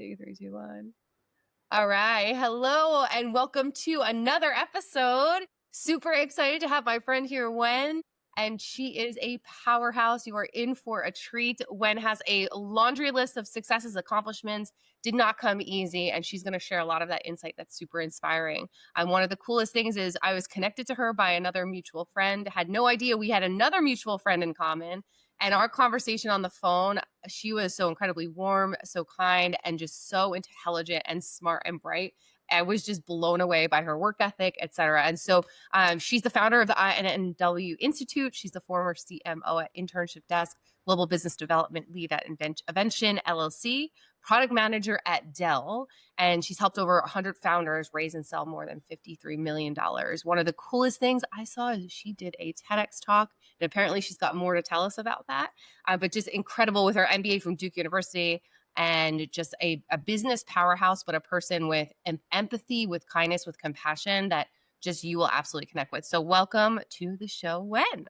2, 3, 2, 1. All right. Hello and welcome to another episode. Super excited to have my friend here, Wen, and she is a powerhouse. You are in for a treat. Wen has a laundry list of successes, accomplishments, did not come easy, and she's going to share a lot of that insight that's super inspiring. And one of the coolest things is I was connected to her by another mutual friend, had no idea we had another mutual friend in common. And our conversation on the phone, she was so incredibly warm, so kind, and just so intelligent and smart and bright. I was just blown away by her work ethic, et cetera. And so she's the founder of the INNW Institute. She's the former CMO at InternshipDesk, global business development lead at Evention LLC, product manager at Dell, and she's helped over 100 founders raise and sell more than $53 million. One of the coolest things I saw is she did a TEDx talk, and apparently she's got more to tell us about that. But just incredible with her MBA from Duke University, and just a business powerhouse, but a person with empathy, with kindness, with compassion that just you will absolutely connect with. So welcome to the show, Wen.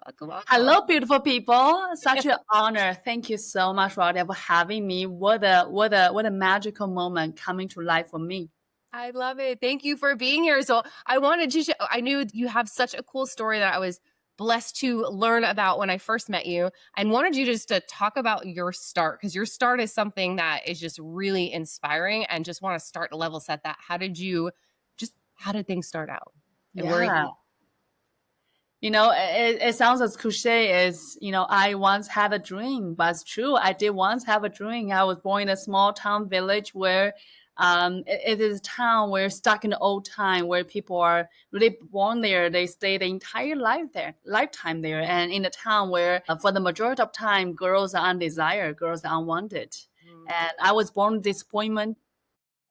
Welcome. Hello, beautiful people. Such an honor. Thank you so much, Rhoda, for having me. What a magical moment coming to life for me. I love it. Thank you for being here. So I wanted to, I knew you have such a cool story that I was blessed to learn about when I first met you, and wanted you just to talk about your start, because your start is something that is just really inspiring, and just want to start to level set that. How did things start out? And Yeah. It sounds as cliche as, I once had a dream, but it's true. I did once have a dream. I was born in a small town village where it is a town where stuck in the old time, where people are really born there. They stay the entire lifetime there. And in a town where for the majority of time, girls are undesired, girls are unwanted. And I was born with disappointment.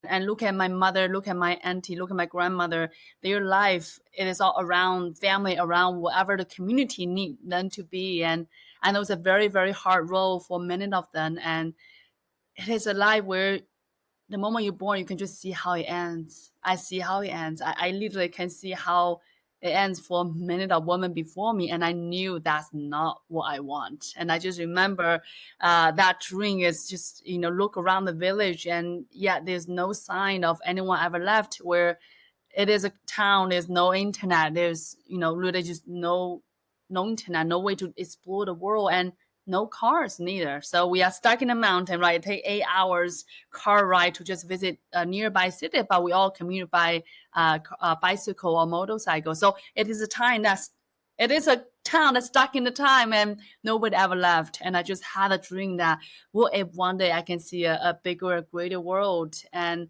And look at my mother, look at my auntie, look at my grandmother. Their life, it is all around family, around whatever the community need them to be. And I know it's a very, very hard role for many of them. And it is a life where the moment you're born, you can just see how it ends. I see how it ends. I literally can see how it ends for many of women before me. And I knew that's not what I want. And I just remember that dream is just, look around the village, and yet there's no sign of anyone ever left, where it is a town, there's no internet, there's, really just no internet, no way to explore the world, and no cars neither. So we are stuck in a mountain, right? It takes 8 hours car ride to just visit a nearby city, but we all commute by bicycle or motorcycle. So it is a town that's stuck in the time, and nobody ever left. And I just had a dream that, what if one day I can see a bigger, a greater world? And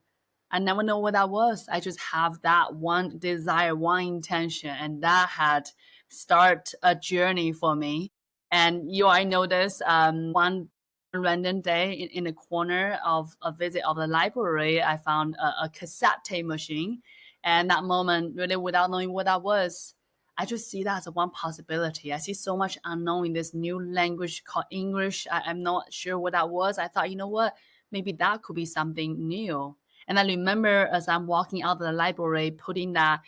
I never know what that was. I just have that one desire, one intention, and that had start a journey for me. And I know this, one random day in the corner of a visit of the library, I found a cassette tape machine. And that moment, really without knowing what that was, I just see that as one possibility. I see so much unknown in this new language called English. I'm not sure what that was. I thought, you know what, maybe that could be something new. And I remember as I'm walking out of the library, putting that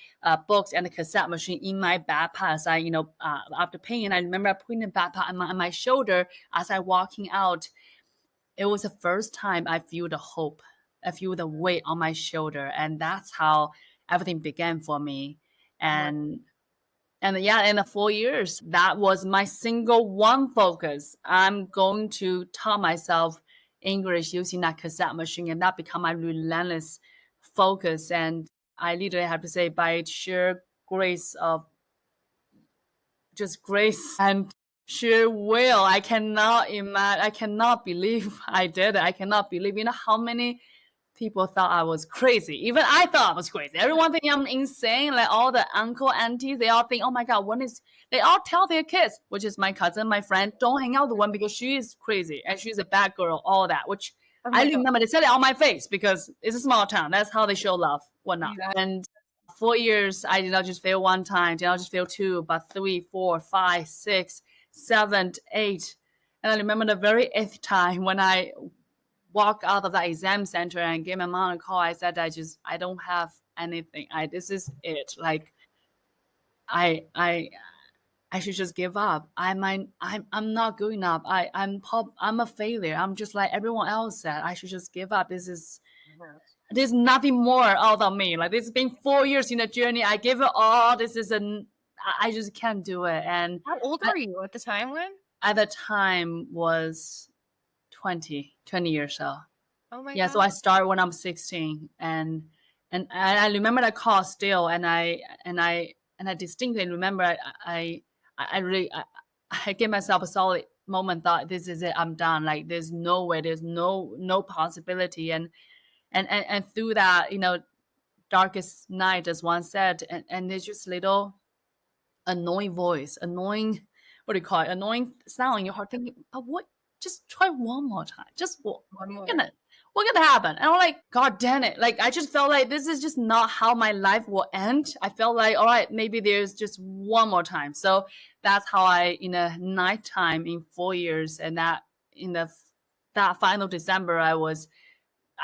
books and the cassette machine in my backpack. As I, after paying, I remember putting the backpack on my shoulder as I walking out. It was the first time I feel the hope. I feel the weight on my shoulder. And that's how everything began for me. And yeah, in the 4 years, that was my single one focus. I'm going to taught myself English using that cassette machine, and that become my relentless focus. And I literally have to say, by sheer grace and sheer will, I cannot imagine, I cannot believe I did it. I cannot believe, how many people thought I was crazy. Even I thought I was crazy. Everyone think I'm insane. Like all the uncle, aunties, they all think, oh my God, they all tell their kids, which is my cousin, my friend, don't hang out with one because she is crazy and she's a bad girl, all that, which I remember they said it on my face because it's a small town. That's how they show love, whatnot. Yeah. And 4 years, I did not just fail one time, did not just fail two, but 3, 4, 5, 6, 7, 8. And I remember the very 8th time when I walk out of that exam center and gave my mom a call. I said, I don't have anything. This is it. Like, I I should just give up. I'm not good enough. I'm a failure. I'm just like everyone else said. I should just give up. There's nothing more out of me. Like this has been 4 years in the journey. I give it all. I just can't do it. And How old I, were you at the time, Wen? at the time was 20 years old. Oh my Yeah, so God. I started when I'm 16, and I remember that call still, and I distinctly remember I really I gave myself a solid moment. Thought this is it. I'm done. Like there's no way. There's no possibility. And through that, darkest night, as one said, and there's just little annoying voice, annoying, what do you call it? Annoying sound in your heart, thinking, but what? Just try one more time. Just One what more. gonna what gonna happen? And I'm like, God damn it! Like I just felt like this is just not how my life will end. I felt like, all right, maybe there's just one more time. So that's how I, in a nighttime in 4 years, and in the that final December, I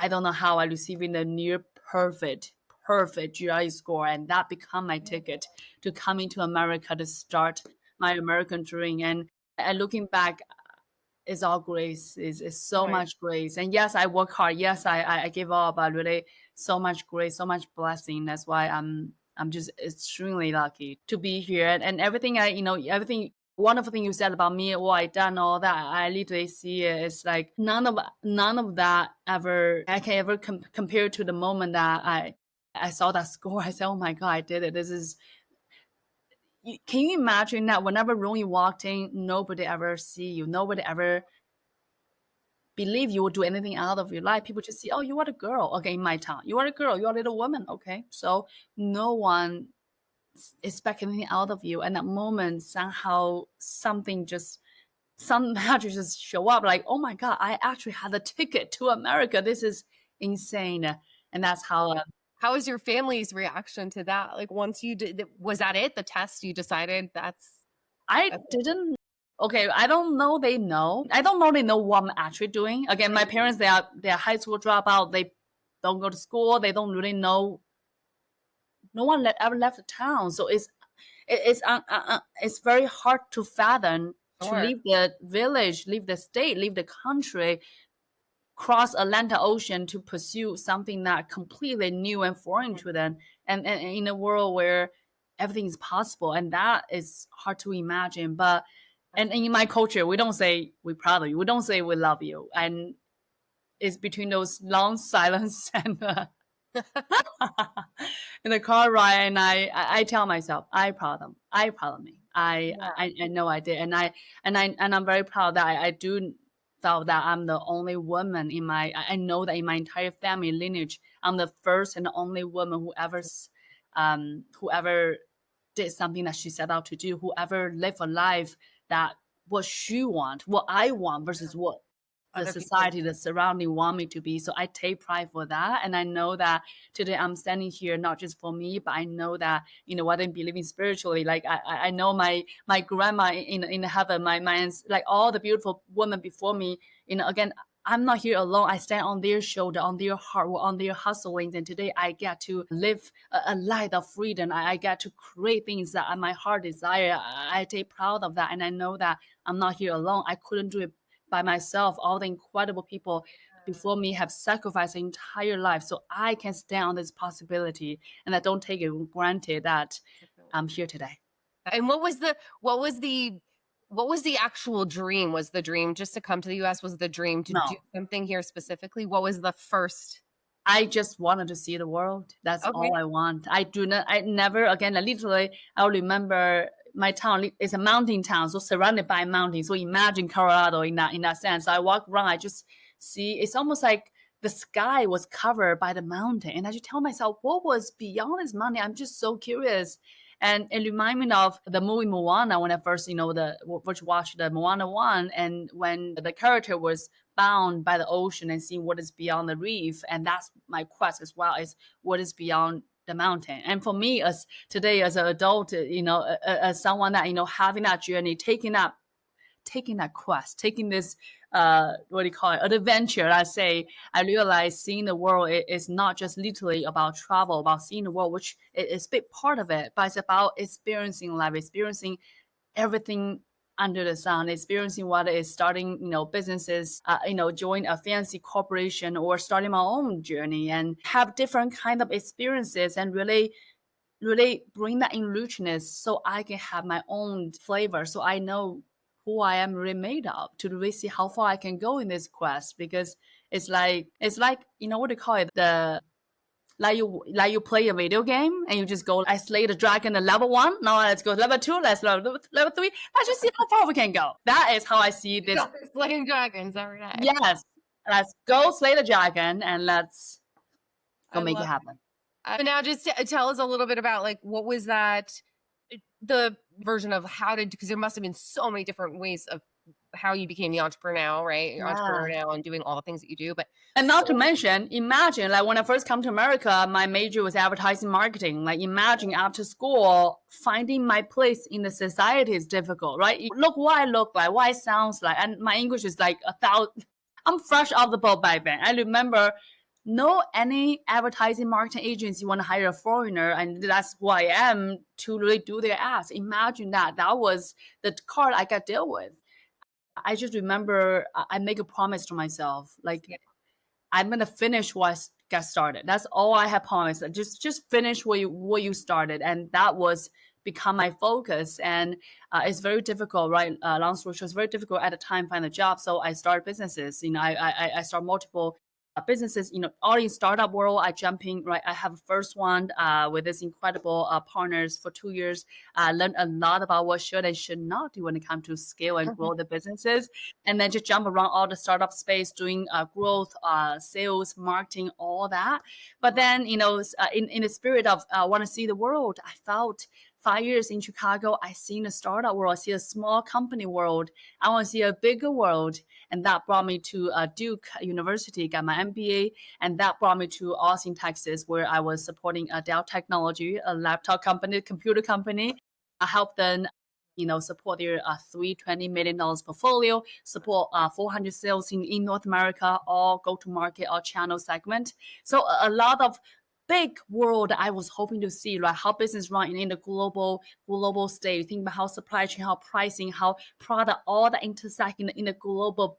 don't know how I receiving the near perfect GRE score, and that become my ticket to coming to America to start my American dream. And looking back, it's all grace. It's so Right. much grace. And yes, I work hard. Yes, I give up, but really so much grace, so much blessing. That's why I'm just extremely lucky to be here. And everything everything wonderful thing you said about me, what I done, all that, I literally see it. It's like none of that ever I can ever compare to the moment that I saw that score. I said, oh my God, I did it. Can you imagine that whenever room you walked in, nobody ever see you, nobody ever believe you would do anything out of your life. People just see, oh, you are a girl. Okay, in my town, you are a girl, you are a little woman. Okay, so no one expect anything out of you. And that moment, somehow, some magic just show up. Like, oh my God, I actually had a ticket to America. This is insane. And that's how. How was your family's reaction to that? Like once you did, was that it? The test you decided I that's didn't. Okay, I don't know. They know. I don't know. They know what I'm actually doing. Again, my parents, they are high school dropout. They don't go to school. They don't really know. No one ever left the town, so it's very hard to fathom to sure. leave the village, leave the state, leave the country, cross Atlantic Ocean to pursue something that completely new and foreign to them, and in a world where everything is possible, and that is hard to imagine. But and in my culture, we don't say we're proud of you. We don't say we love you, and it's between those long silence and in the car ride, and I tell myself, I proud of me. Yeah. I know I did, and I'm very proud that I do felt that I'm the only woman in my. I know that in my entire family lineage, I'm the first and only woman whoever did something that she set out to do, whoever lived a life that what she want, what I want versus what the Other people. society, the surrounding want me to be. So I take pride for that. And I know that today I'm standing here not just for me, but I know that, whether I'm believing spiritually, like I know my grandma in heaven, my like all the beautiful women before me, again, I'm not here alone. I stand on their shoulder, on their heart, on their hustlings. And today I get to live a life of freedom. I get to create things that my heart desire. I take proud of that. And I know that I'm not here alone. I couldn't do it by myself. All the incredible people before me have sacrificed their entire life, so I can stand on this possibility, and I don't take it for granted that I'm here today. And what was the actual dream? Was the dream just to come to the US? Was the dream to do No, something here specifically? What was the first? I just wanted to see the world. That's Okay. all I want. I never, again, literally, I'll remember my town is a mountain town, so surrounded by mountains. So imagine Colorado in that sense. I walk around, I just see, it's almost like the sky was covered by the mountain. And I just tell myself, what was beyond this mountain? I'm just so curious. And it reminded me of the movie Moana when I first, first watched the Moana 1, and when the character was bound by the ocean and seeing what is beyond the reef. And that's my quest as well, is what is beyond the mountain. And for me, as today as an adult, as someone that, having that journey, taking that quest, taking this what do you call it, an adventure, I say, I realize seeing the world is not just literally about travel, about seeing the world, which is a big part of it, but it's about experiencing life, experiencing everything under the sun, experiencing what is starting, businesses, join a fancy corporation or starting my own journey and have different kind of experiences and really bring that in richness so I can have my own flavor. So I know who I am really made of to really see how far I can go in this quest, because it's like, what do you call it? Like you play a video game and you just go, I slay the dragon at level 1. Now let's go level 2. Let's level 3. Let's just see how far we can go. That is how I see this. Slaying dragons every day. Yes, let's go slay the dragon and let's go make it happen. Now just tell us a little bit about like what was that, the version of how did, because there must have been so many different ways of how you became the entrepreneur now, right? You're entrepreneur now and doing all the things that you do. And not to mention, imagine like when I first come to America, my major was advertising marketing. Like imagine after school, finding my place in the society is difficult, right? Look what I look like, what I sounds like. And my English is like 1,000. I'm fresh off the boat back then. I remember any advertising marketing agency want to hire a foreigner, and that's who I am, to really do their ads. Imagine that. That was the card I got dealt with. I just remember I make a promise to myself, like I'm gonna finish what I got started. That's all I had promised. Just finish what you started, and that was become my focus. And it's very difficult, right? Long story short, it's very difficult at the time find a job. So I started businesses. I start multiple businesses, all in startup world. I jump in, right? I have a first one with this incredible partners for 2 years. Learned a lot about what should and should not do when it comes to scale and grow the businesses. And then just jump around all the startup space, doing growth, sales, marketing, all that. But then, in the spirit of want to see the world, I felt 5 years in Chicago, I seen a startup world, I see a small company world. I want to see a bigger world. And that brought me to Duke University, got my MBA. And that brought me to Austin, Texas, where I was supporting Dell Technology, a laptop company, computer company. I helped them, support their $320 million portfolio, support 400 sales in North America, all go-to-market, all channel segment. So a lot of big world I was hoping to see, right? How business run in the global stage. Think about how supply chain, how pricing, how product, all that intersect in the global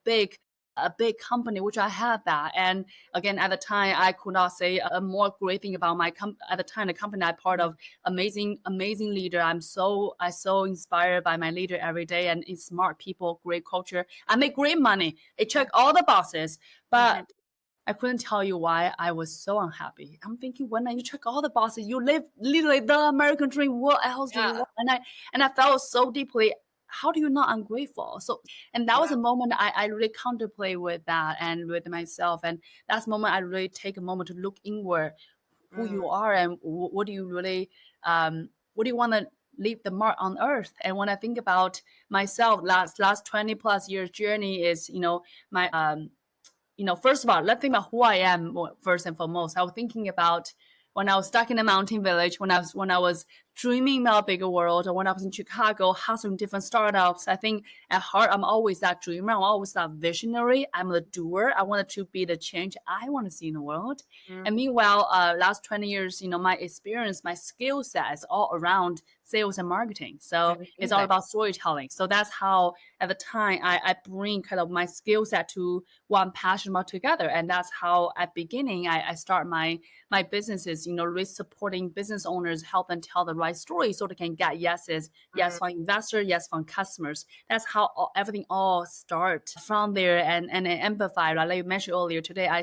a big company, which I had that. And again, at the time, I could not say a more great thing about my at the time, the company I'm part of, amazing leader. I so inspired by my leader every day, and it's smart people, great culture. I make great money. I check all the boxes, but I couldn't tell you why I was so unhappy. I'm thinking, when you check all the boxes, you live literally the American dream. What else do you want? And I felt so deeply, how do you not ungrateful? So, and that was a moment I really contemplate with that and with myself. And that's a moment I really take a moment to look inward, who you are and what do you really, what do you want to leave the mark on earth. And when I think about myself, last 20 plus years journey is, my, first of all, let's think about who I am first and foremost. I was thinking about when I was stuck in a mountain village, when I was dreaming about a bigger world, or when I was in Chicago hustling different startups. I think at heart, I'm always that dreamer. I'm always that visionary. I'm the doer. I wanted to be the change I want to see in the world. And meanwhile, last 20 years, my experience, my skill set is all around sales and marketing. So it's all about storytelling. So that's how, at the time, I bring kind of my skill set to what I'm passionate about together. And that's how, at beginning, I start my businesses, really supporting business owners, help them tell the right story so they can get yeses, yes from investors, yes from customers. That's how everything all starts from there, and amplify. Like you mentioned earlier, today I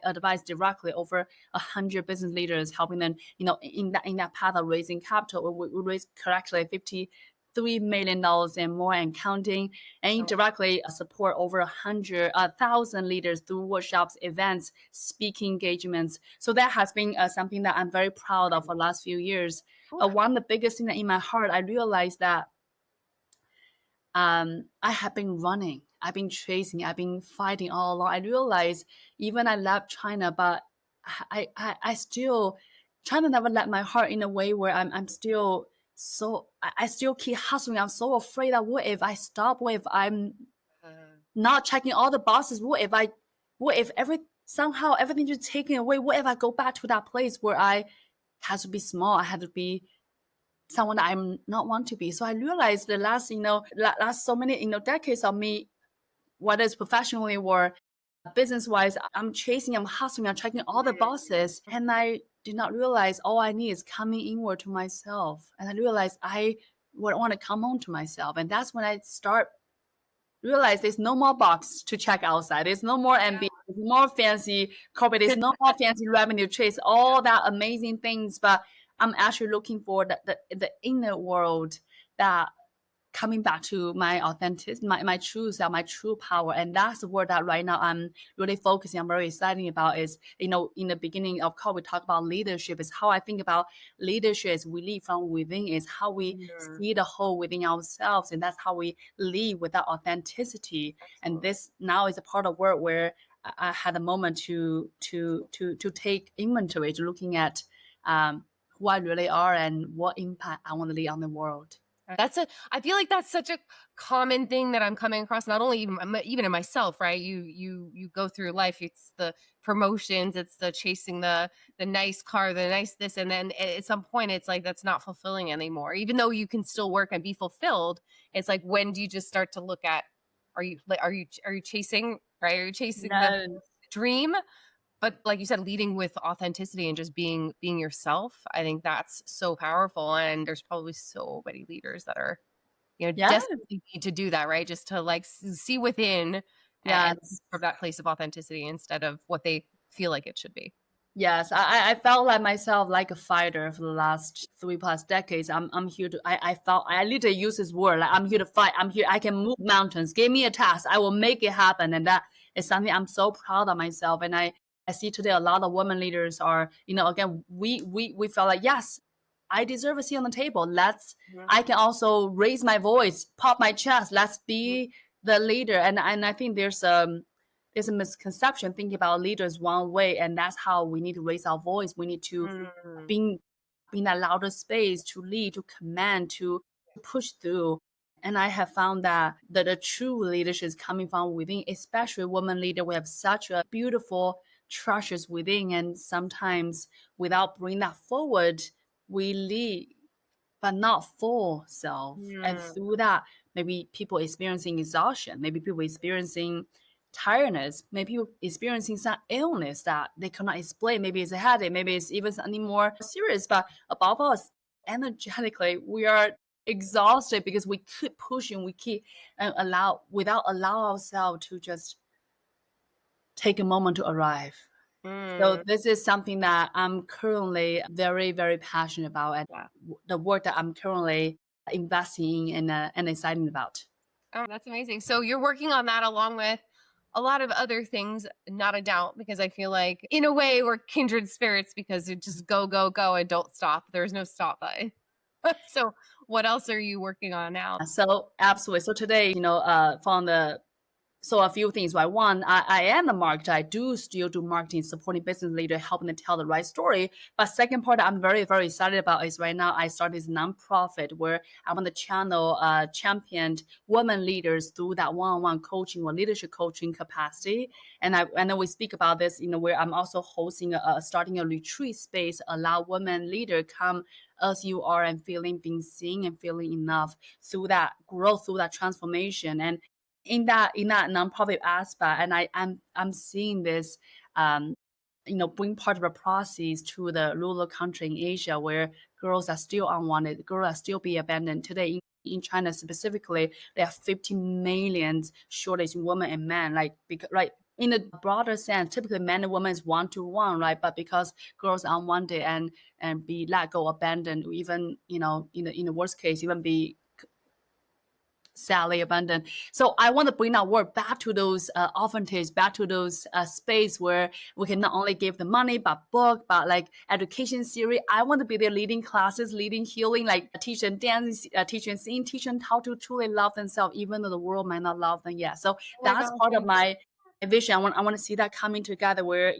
advise directly over 100 business leaders, helping them, in that path of raising capital. We raise correctly $53 million and more and counting, and indirectly support over 1,000 leaders through workshops, events, speaking engagements. So that has been something that I'm very proud of for the last few years. One of the biggest things in my heart, I realized that I have been running, I've been chasing, I've been fighting all along. I realized even I left China, but I still, China never let my heart in a way where I'm still so, I still keep hustling. I'm so afraid that what if I stop? What if I'm not checking all the boxes? What if somehow everything just taken away? What if I go back to that place where I had to be small? I had to be someone that I'm not want to be. So I realized the last, last so many, decades of me, whether it's professionally or business wise, I'm chasing, I'm hustling, I'm checking all the boxes. And I did not realize all I need is coming inward to myself. And I realized I would want to come home to myself. And that's when I start realize there's no more box to check outside. There's no more MBA, there's no more fancy corporate, there's no more fancy revenue chase, all that amazing things. But I'm actually looking for the inner world, that coming back to my authentic, my true self, my true power. And that's the word that right now I'm really focusing, I'm very excited about is, in the beginning of call, we talk about leadership, is how I think about leadership is we lead from within, is how we see the whole within ourselves. And that's how we lead with that authenticity. And this now is a part of work where I had a moment to take inventory, to looking at who I really are and what impact I want to leave on the world. I feel like that's such a common thing that I'm coming across, not only even in myself, right? You go through life, it's the promotions, it's the chasing the nice car, the nice this, and then at some point it's like that's not fulfilling anymore. Even though you can still work and be fulfilled, it's like, when do you just start to look at, are you chasing, right? Are you chasing the dream? But like you said, leading with authenticity and just being yourself, I think that's so powerful. And there's probably so many leaders that are, desperately need to do that, right? Just to like see within and from that place of authenticity instead of what they feel like it should be. Yes, I felt like myself like a fighter for the last 3+ decades. I'm here to, I felt, I literally use this word, like I'm here to fight. I'm here, I can move mountains. Give me a task, I will make it happen. And that is something I'm so proud of myself. And I see today a lot of women leaders are, again, we felt like, yes, I deserve a seat on the table. I can also raise my voice, pop my chest. Let's be the leader. And I think there's a misconception thinking about leaders one way, and that's how we need to raise our voice. We need to be in that louder space, to lead, to command, to push through. And I have found that the true leadership is coming from within, especially women leader. We have such a beautiful treasures within, and sometimes without bringing that forward, we lead but not for self. And through that, maybe people experiencing exhaustion, maybe people experiencing tiredness, maybe people experiencing some illness that they cannot explain. Maybe it's a headache, maybe it's even something more serious. But above all, energetically, we are exhausted because we keep pushing, we keep without allow ourselves to just take a moment to arrive. So this is something that I'm currently very, very passionate about, and the work that I'm currently investing in and excited about. Oh, that's amazing. So you're working on that along with a lot of other things, not a doubt, because I feel like in a way we're kindred spirits because it just go, go, go and don't stop. There's no stop button. So what else are you working on now? So absolutely. So today, from the so a few things, right? One, I am a marketer. I do still do marketing, supporting business leader, helping them tell the right story. But second part I'm very, very excited about is right now I started this nonprofit where I want to channel championed women leaders through that one-on-one coaching or leadership coaching capacity. And then we speak about this, where I'm also hosting starting a retreat space, allow women leader come as you are and being seen and feeling enough through that growth, through that transformation. And in that nonprofit aspect, and I'm seeing this bring part of the process to the rural country in Asia where girls are still unwanted, girls are still being abandoned. Today in China specifically, there are 15 million shortage in women and men, right. In a broader sense, typically men and women is 1-to-1, right? But because girls are unwanted and be let go, abandoned, even in the worst case, even be sadly abandoned. So I want to bring that work back to those orphanages, back to those space where we can not only give the money, but book, but like education series. I want to be there leading classes, leading healing, like teaching dance, teaching singing, teaching how to truly love themselves, even though the world might not love them yet. So that's part of my vision. I want to see that coming together where,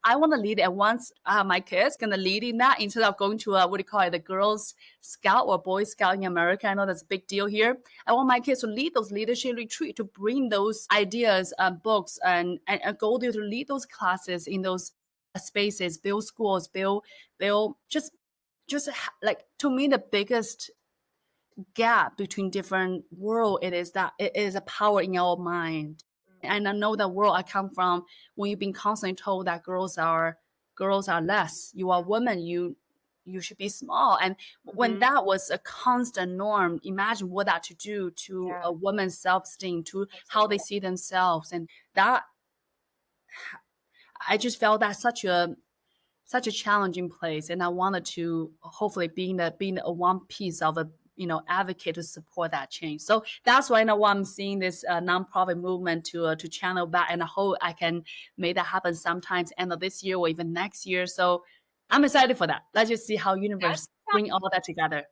I want to lead at once. My kids going to lead in that instead of going to what do you call it, the Girls Scout or Boy Scout in America. I know that's a big deal here. I want my kids to lead those leadership retreat, to bring those ideas, books, and go there to lead those classes in those spaces, build schools, build just just like to me the biggest gap between different world, it is that it is a power in our mind. And I know the world I come from, when you've been constantly told that girls are less, you are women, you should be small. And when Mhm. that was a constant norm, imagine what that to do to Yeah, a woman's self-esteem, to how they absolutely. see themselves. And that, I just felt that such a challenging place, and I wanted to hopefully being a one piece of a advocate to support that change. So that's why now I'm seeing this nonprofit movement to channel back, and I hope I can make that happen sometimes end of this year or even next year. So I'm excited for that. Let's just see how That universe bring sounds all that together.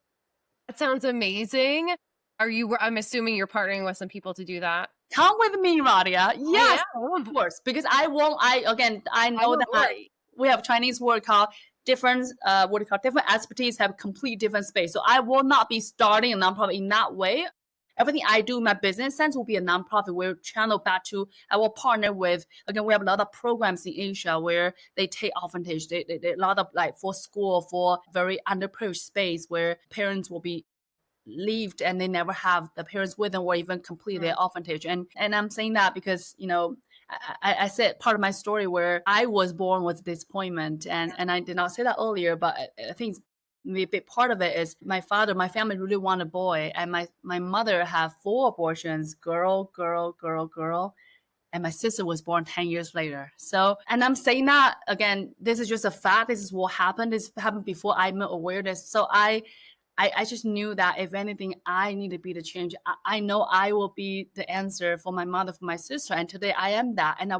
that sounds amazing. I'm assuming you're partnering with some people to do that? Come with me, Radia. I Yes, of am. course. Because I won't. I again. I I'm know on that board. we have Chinese word called different. What do you call different expertise have complete different space. So I will not be starting a nonprofit in that way. Everything I do in my business sense will be a nonprofit. We'll channel back to. I will partner with. Again, we have a lot of programs in Asia where they take advantage. They a lot of like for school for very underprivileged space where parents will be leaved and they never have the parents with them or even complete their Mm, orphanage. And I'm saying that because I said part of my story where I was born with disappointment, and I did not say that earlier, but I think maybe a big part of it is my family really wanted a boy, and my mother had 4 abortions, girl, and my sister was born 10 years later. So, and I'm saying that again, this is just a fact. This is what happened. This happened before I'm aware of this. So I just knew that if anything, I need to be the change. I know I will be the answer for my mother, for my sister. And today I am that. And I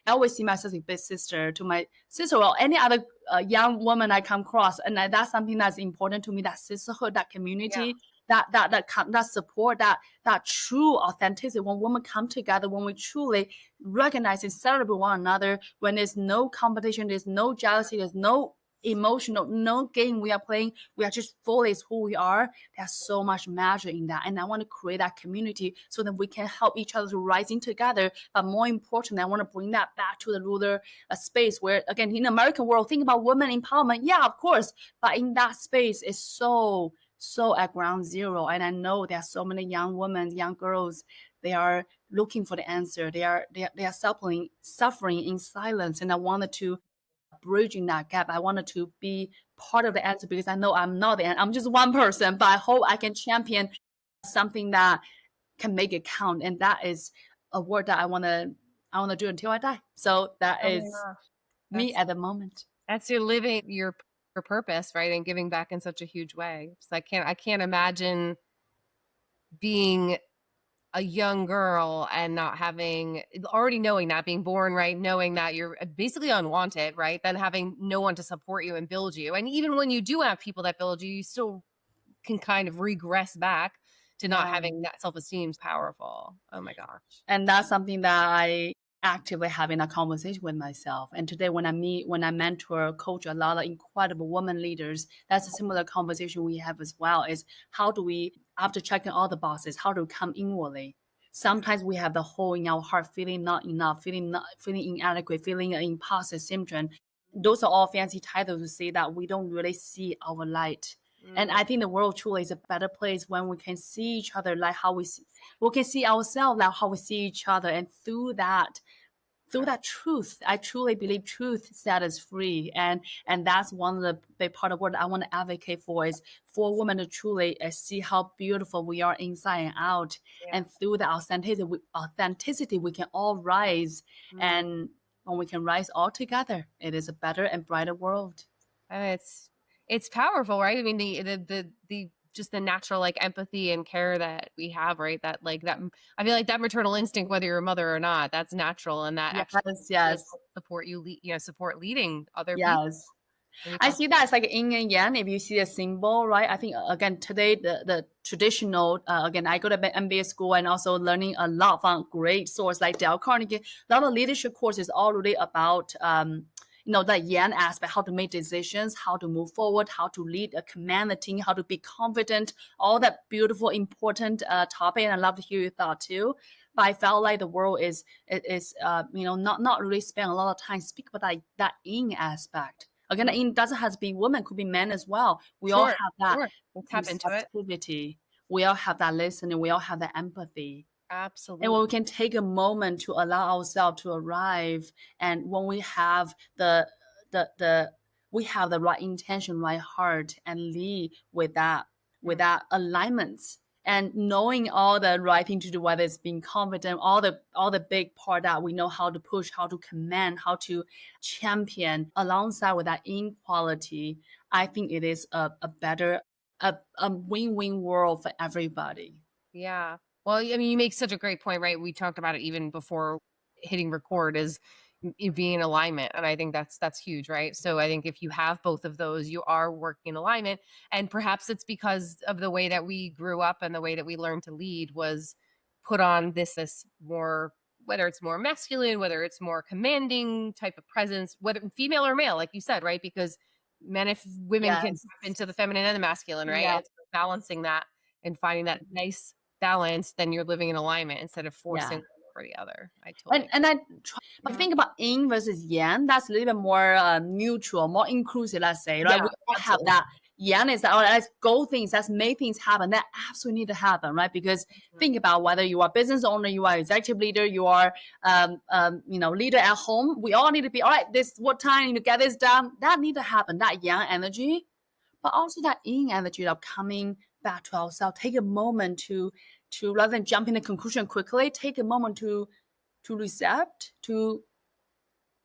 always see myself as a big sister to my sister or any other young woman I come across. And that's something that's important to me, that sisterhood, that yeah, community, that support, that true authenticity. When women come together, when we truly recognize and celebrate one another, when there's no competition, there's no jealousy, there's no emotional, no game we are playing, we are just fully is who we are. There's so much magic in that, and I want to create that community so that we can help each other to rising together. But more importantly, I want to bring that back to the ruler space where, again, in the American world, think about women empowerment, yeah, of course, but in that space is so at ground zero. And I know there are so many young women, young girls, they are looking for the answer. They are suffering in silence, and I wanted to bridging that gap. I wanted to be part of the answer because I know I'm not the answer. I'm just one person, but I hope I can champion something that can make it count. And that is a work that I wanna do until I die. So that oh my is gosh, me that's at the moment. that's you living your purpose, right, and giving back in such a huge way. So I can't imagine being a young girl and not having already knowing that, being born, right, knowing that you're basically unwanted, right, then having no one to support you and build you. And even when you do have people that build you, you still can kind of regress back to not Yeah. having that self-esteem is powerful. Oh my gosh. And that's something that I actively having a conversation with myself. And today when I mentor, coach a lot of incredible women leaders, that's a similar conversation we have as well, is how do we, after checking all the boxes, how do we come inwardly? Sometimes we have the hole in our heart, feeling not enough, feeling inadequate, feeling an imposter syndrome. Those are all fancy titles to say that we don't really see our light. And Mm, I think the world truly is a better place when we can see each other like how we can see ourselves like how we see each other. And through that truth, I truly believe truth set us free. And that's one of the big part of what I want to advocate for, is for women to truly see how beautiful we are inside and out. yeah. And through the authenticity, we can all rise. Mm. And when we can rise all together, it is a better and brighter world. And it's powerful, right? I mean, the just the natural like empathy and care that we have, right? That like that I feel like that maternal instinct, whether you're a mother or not, that's natural, and that actually Yes, does yes, help support support leading other people. yes. When you I talk, see that as like yin and yang. If you see a symbol, right? I think again today the traditional again I go to MBA school and also learning a lot from great source like Dell Carnegie. A lot of leadership courses already about the yang aspect, how to make decisions, how to move forward, how to lead a command a team, how to be confident, all that beautiful important topic. And I love to hear your thought too. But I felt like the world is not really spend a lot of time speak about that yin aspect. Again, it doesn't have to be women, could be men as well. We all Sure, have that sure. We'll tap into it. receptivity. We all have that listening. We all have that empathy. And when Absolutely. we can take a moment to allow ourselves to arrive, and when we have the we have the right intention, right heart, and lead with that alignment, and knowing all the right thing to do, whether it's being confident, all the big part that we know how to push, how to command, how to champion, alongside with that inequality, I think it is a better a win-win world for everybody. Yeah. Well, I mean, you make such a great point, right? We talked about it even before hitting record is being in alignment. And I think that's huge, right? So I think if you have both of those, you are working in alignment. And perhaps it's because of the way that we grew up and the way that we learned to lead was put on this more, whether it's more masculine, whether it's more commanding type of presence, whether female or male, like you said, right? Because men, if women can Yes. tap into the feminine and the masculine, right? Yeah. And so balancing that and finding that nice balance, then you're living in alignment instead of Yeah. forcing one over the other. I totally And I try, but agree. think about yin versus yang. That's a little bit more neutral, more inclusive. Let's say, right? Yeah, We all have absolutely. that. Yang is that, oh, let's go things, let's make things happen. That absolutely need to happen, right? Because Mhm. think about whether you are business owner, you are executive leader, you are leader at home. We all need to be all right. This what time to get this done. That need to happen. That yang energy, but also that yin energy of coming back to ourselves. Take a moment to rather than jump in the conclusion quickly. Take a moment to recept, to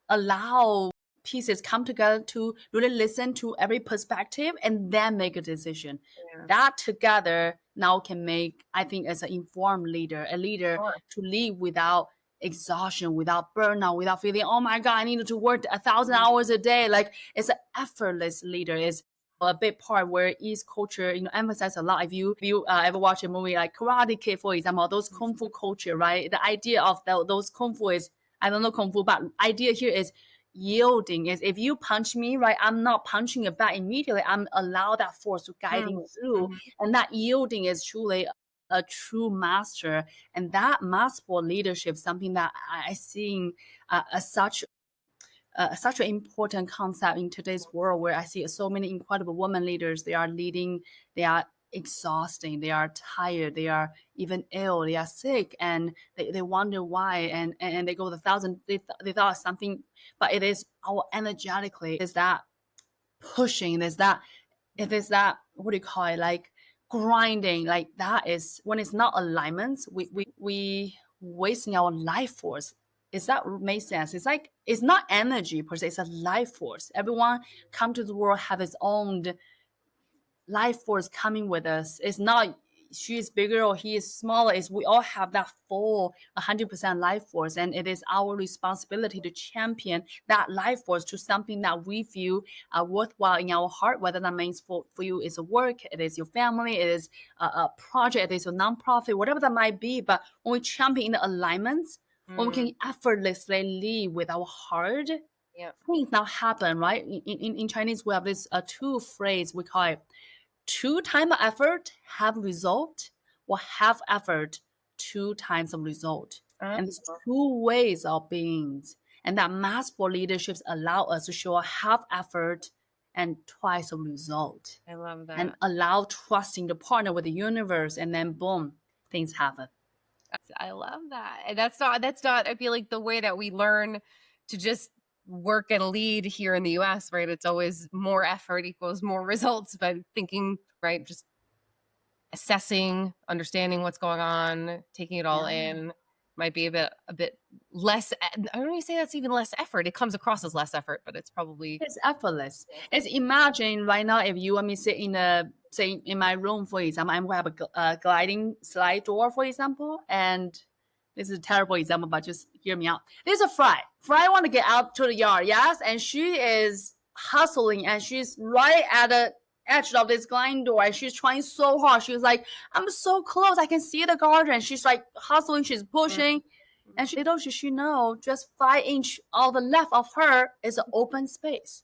allow pieces come together, to really listen to every perspective and then make a decision. Yeah, of That together now can make, I think, as an informed leader, a leader course. to lead without exhaustion, without burnout, without feeling, oh my God, I need to work 1,000 Mhm. hours a day. Like it's an effortless leader. It's a big part where East culture, emphasize a lot. If you ever watch a movie like Karate Kid, for example, those kung fu culture, right? The idea of those kung fu is, I don't know kung fu, but idea here is yielding. Is if you punch me, right, I'm not punching it back immediately. I'm allow that force to guiding Mhm, through, mhm. and that yielding is truly a true master. And that masterful leadership, something that I see as such an important concept in today's world, where I see so many incredible women leaders. They are leading, they are exhausting, they are tired, they are even ill, they are sick, and they wonder why, and they go 1,000, they thought something, but it is our energetically, is that pushing, there's that, it is that, what do you call it, like grinding, like that is when it's not alignments, we wasting our life force. Is that make sense? It's like it's not energy per se, it's a life force. Everyone come to the world have its own life force coming with us. It's not she is bigger or he is smaller. It's we all have that full 100% life force, and it is our responsibility to champion that life force to something that we feel worthwhile in our heart. Whether that means for you is a work, it is your family, it is a project, it is a nonprofit, whatever that might be. But when we champion in the alignments, when we Mm, can effortlessly lead with our heart, yeah. things now happen, right? In Chinese, we have this two phrase we call it two time effort have result, or half effort two times of result. Oh, And there's two ways of beings. And that masterful leaderships allow us to show a half effort and twice of result. I love And that. allow trusting to partner with the universe, and then boom, things happen. I love that. And that's not I feel like the way that we learn to just work and lead here in the US, right? It's always more effort equals more results, but thinking, right, just assessing, understanding what's going on, taking it all Yeah. in might be a bit less I don't even say that's even less effort. It comes across as less effort, but it's probably It's effortless. It's imagine right now if you want me sit in a say in my room, for example, I'm gonna have a gliding slide door, for example, and this is a terrible example, but just hear me out. There's a fry. Fry want to get out to the yard, yes, and she is hustling, and she's right at the edge of this gliding door, and she's trying so hard. She's like, I'm so close, I can see the garden. She's like hustling, she's mm, pushing, and little should she know, just 5 inch on the left of her is an open space.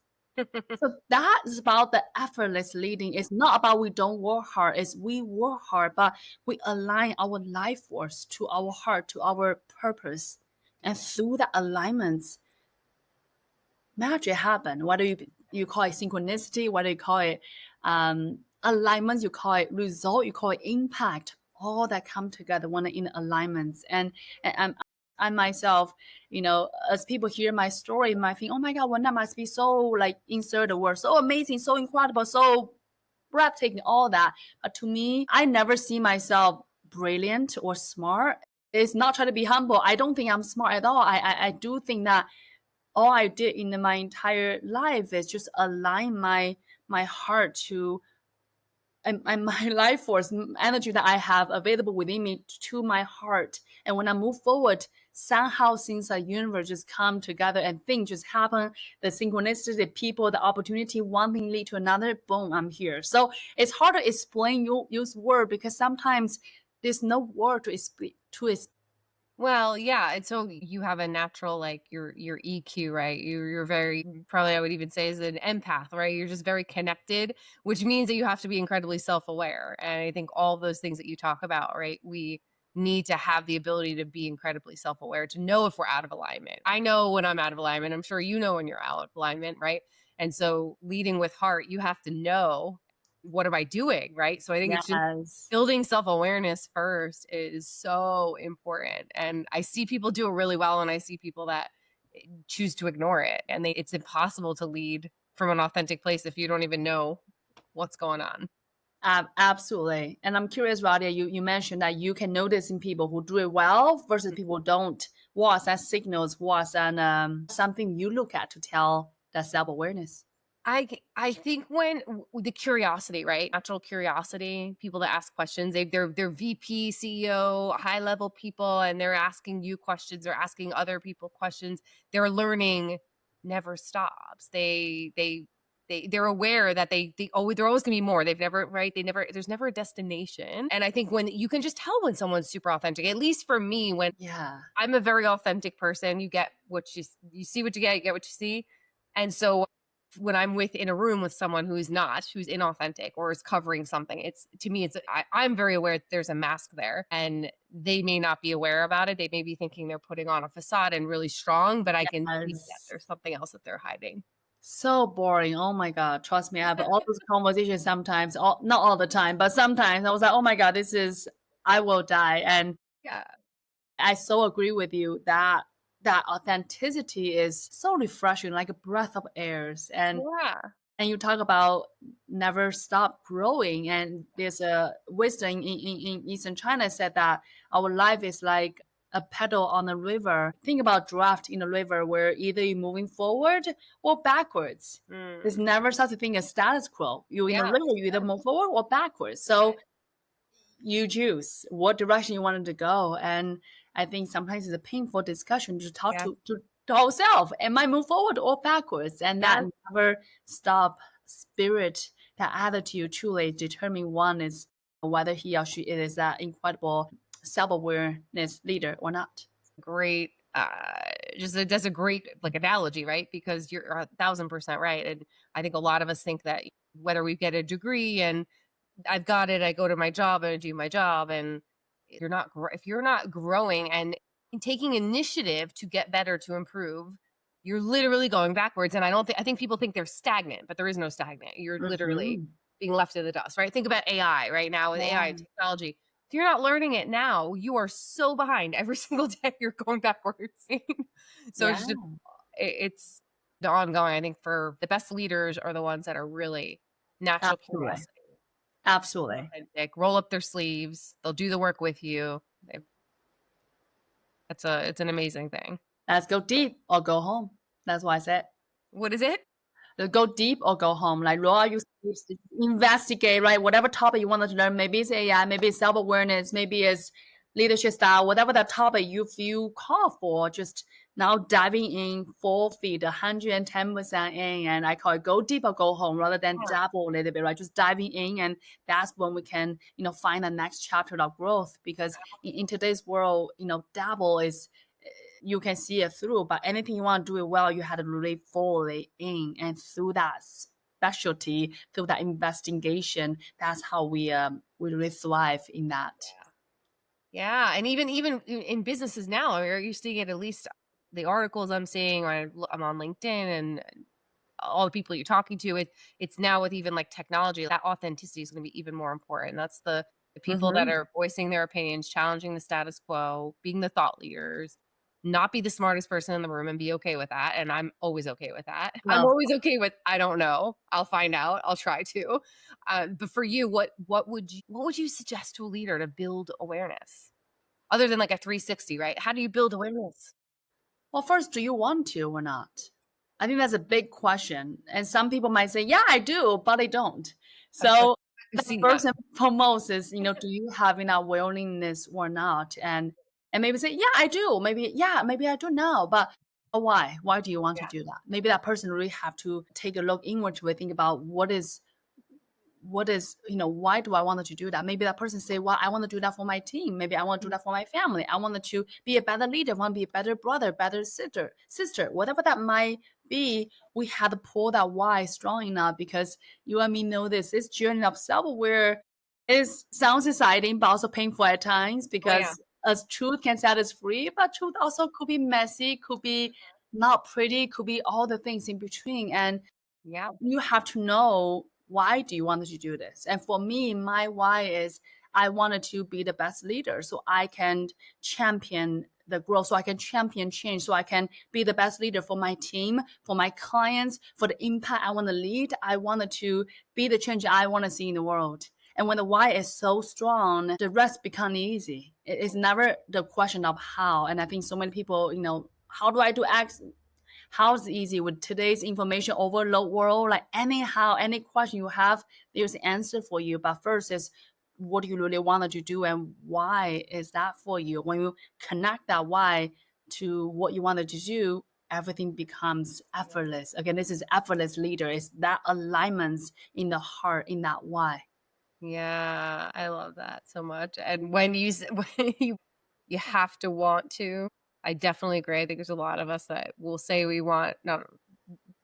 So that is about the effortless leading. It's not about we don't work hard. It's we work hard, but we align our life force to our heart, to our purpose. And through that alignments, magic happen. Whether you you call it synchronicity, whether you call it alignment, you call it result, you call it impact, all that come together when in alignments. And I myself, as people hear my story, might think, oh my God, that must be so like insert the word, so amazing, so incredible, so breathtaking, all that. But to me, I never see myself brilliant or smart. It's not trying to be humble. I don't think I'm smart at all. I do think that all I did in my entire life is just align my heart to and my life force energy that I have available within me to my heart. And when I move forward, somehow things like universe just come together and things just happen. The synchronicity, the people, the opportunity, one thing lead to another. Boom, I'm here. So it's hard to explain. You use word because sometimes there's no word to explain. Well, yeah, and so you have a natural like your EQ, right? You're very probably I would even say is an empath, right? You're just very connected, which means that you have to be incredibly self-aware. And I think all those things that you talk about, right? We need to have the ability to be incredibly self-aware to know if we're out of alignment. I know when I'm out of alignment. I'm sure you know when you're out of alignment, right? And so leading with heart, you have to know what am I doing, right? So I think it's just Yes. building self-awareness first is so important. And I see people do it really well, and I see people that choose to ignore it. And it's impossible to lead from an authentic place if you don't even know what's going on. Absolutely. And I'm curious, Radia, you mentioned that you can notice in people who do it well versus people who don't. What's that signals? What's that something you look at to tell that self-awareness? I think when the curiosity, right? Natural curiosity, people that ask questions, they're VP, CEO, high level people, and they're asking you questions, they're asking other people questions. Their learning never stops. They're aware that they're always going to be more. They've never, right? There's never a destination. And I think when you can just tell when someone's super authentic, at least for me, when Yeah. I'm a very authentic person, you get what you see what you get what you see. And so when I'm in a room with someone who's inauthentic or is covering something, it's to me, I'm very aware that there's a mask there and they may not be aware about it. They may be thinking they're putting on a facade and really strong, but I can see that Yes. there's something else that they're hiding. So boring. Oh my God. Trust me, I have all those conversations sometimes, not all the time, but sometimes I was like, oh my God, I will die. And Yeah. I so agree with you that that authenticity is so refreshing, like a breath of air. Yeah. And you talk about never stop growing. And there's a wisdom in Eastern China said that our life is like a pedal on a river. Think about draft in a river where either you're moving forward or backwards. There's Mm. never such a thing as status quo. You in a Yeah. river, you either move forward or backwards. So you choose what direction you wanted to go. And I think sometimes it's a painful discussion to talk Yeah. to ourselves. Am I move forward or backwards? And that Yeah. never stop spirit, that attitude truly determine one is whether he or she is that incredible self-awareness leader or not. Great. That's a great like analogy, right? Because you're 1,000% right. And I think a lot of us think that whether we get a degree and I've got it. I go to my job and I do my job. And if you're not growing and taking initiative to get better, to improve, you're literally going backwards. And I think people think they're stagnant, but there is no stagnant. You're literally Mhm. being left in the dust, right? Think about AI right now with AI and Yeah, technology. If you're not learning it now, you are so behind. Every single day you're going backwards. So yeah, it's the ongoing. I think for the best leaders are the ones that are really natural absolutely, curiosity, absolutely. authentic, roll up their sleeves. They'll do the work with you. They it's an amazing thing. Let's go deep or go home. That's why I said. What is it? Go deep or go home. Like roll out your sleeves, investigate, right? Whatever topic you wanted to learn, maybe it's AI, maybe it's self-awareness, maybe it's leadership style, whatever that topic you feel call for, just now diving in full feet, 110% in. And I call it go deep or go home rather than Yeah. dabble a little bit, right? Just diving in. And that's when we can, find the next chapter of growth. Because in today's world, dabble is you can see it through, but anything you want to do it well, you had to really fully in and through that specialty, through that investigation. That's how we really thrive in that. Yeah, and even in businesses now, you're seeing it at least the articles I'm seeing, or I'm on LinkedIn and all the people you're talking to. It's now with even like technology, that authenticity is going to be even more important. That's the people that Mm-hmm. are voicing their opinions, challenging the status quo, being the thought leaders, not be the smartest person in the room and be okay with that. And I'm always okay with that. I'm No, always okay with I don't know. I'll find out. I'll try to. But for you, what would you suggest to a leader to build awareness other than like a 360? Right? How do you build awareness? well, first, do you want to or not? I think that's a big question. And some people might say, yeah, I do, but they don't. So I've the seen that. first and foremost is, do you have enough willingness or not? And maybe say, yeah, I do. Maybe, yeah, maybe I do now, but why? Why do you want to Yeah. do that? Maybe that person really have to take a look inward to think about what is why do I want to do that? Maybe that person say, well, I want to do that for my team. Maybe I want to do that for my family. I wanted to be a better leader, want to be a better brother, better sister, whatever that might be. We had to pull that why strong enough, because you and me know this journey of self-aware sounds exciting but also painful at times, Oh yeah. because as truth can set us free, but truth also could be messy, could be not pretty, could be all the things in between. And Yeah. you have to know, why do you want to do this? And for me, my why is I wanted to be the best leader so I can champion the growth, so I can champion change, so I can be the best leader for my team, for my clients, for the impact I want to lead. I wanted to be the change I want to see in the world. And when the why is so strong, the rest becomes easy. It's never the question of how. And I think so many people, how do I do X? How's easy with today's information overload world? Like anyhow, any question you have, there's an answer for you. But first is, what do you really want to do, and why is that for you? When you connect that why to what you wanted to do, everything becomes effortless. Again, this is effortless leader. It's that alignment in the heart, in that why. Yeah, I love that so much. And when when you have to want to, I definitely agree. I think there's a lot of us that will say we want. No,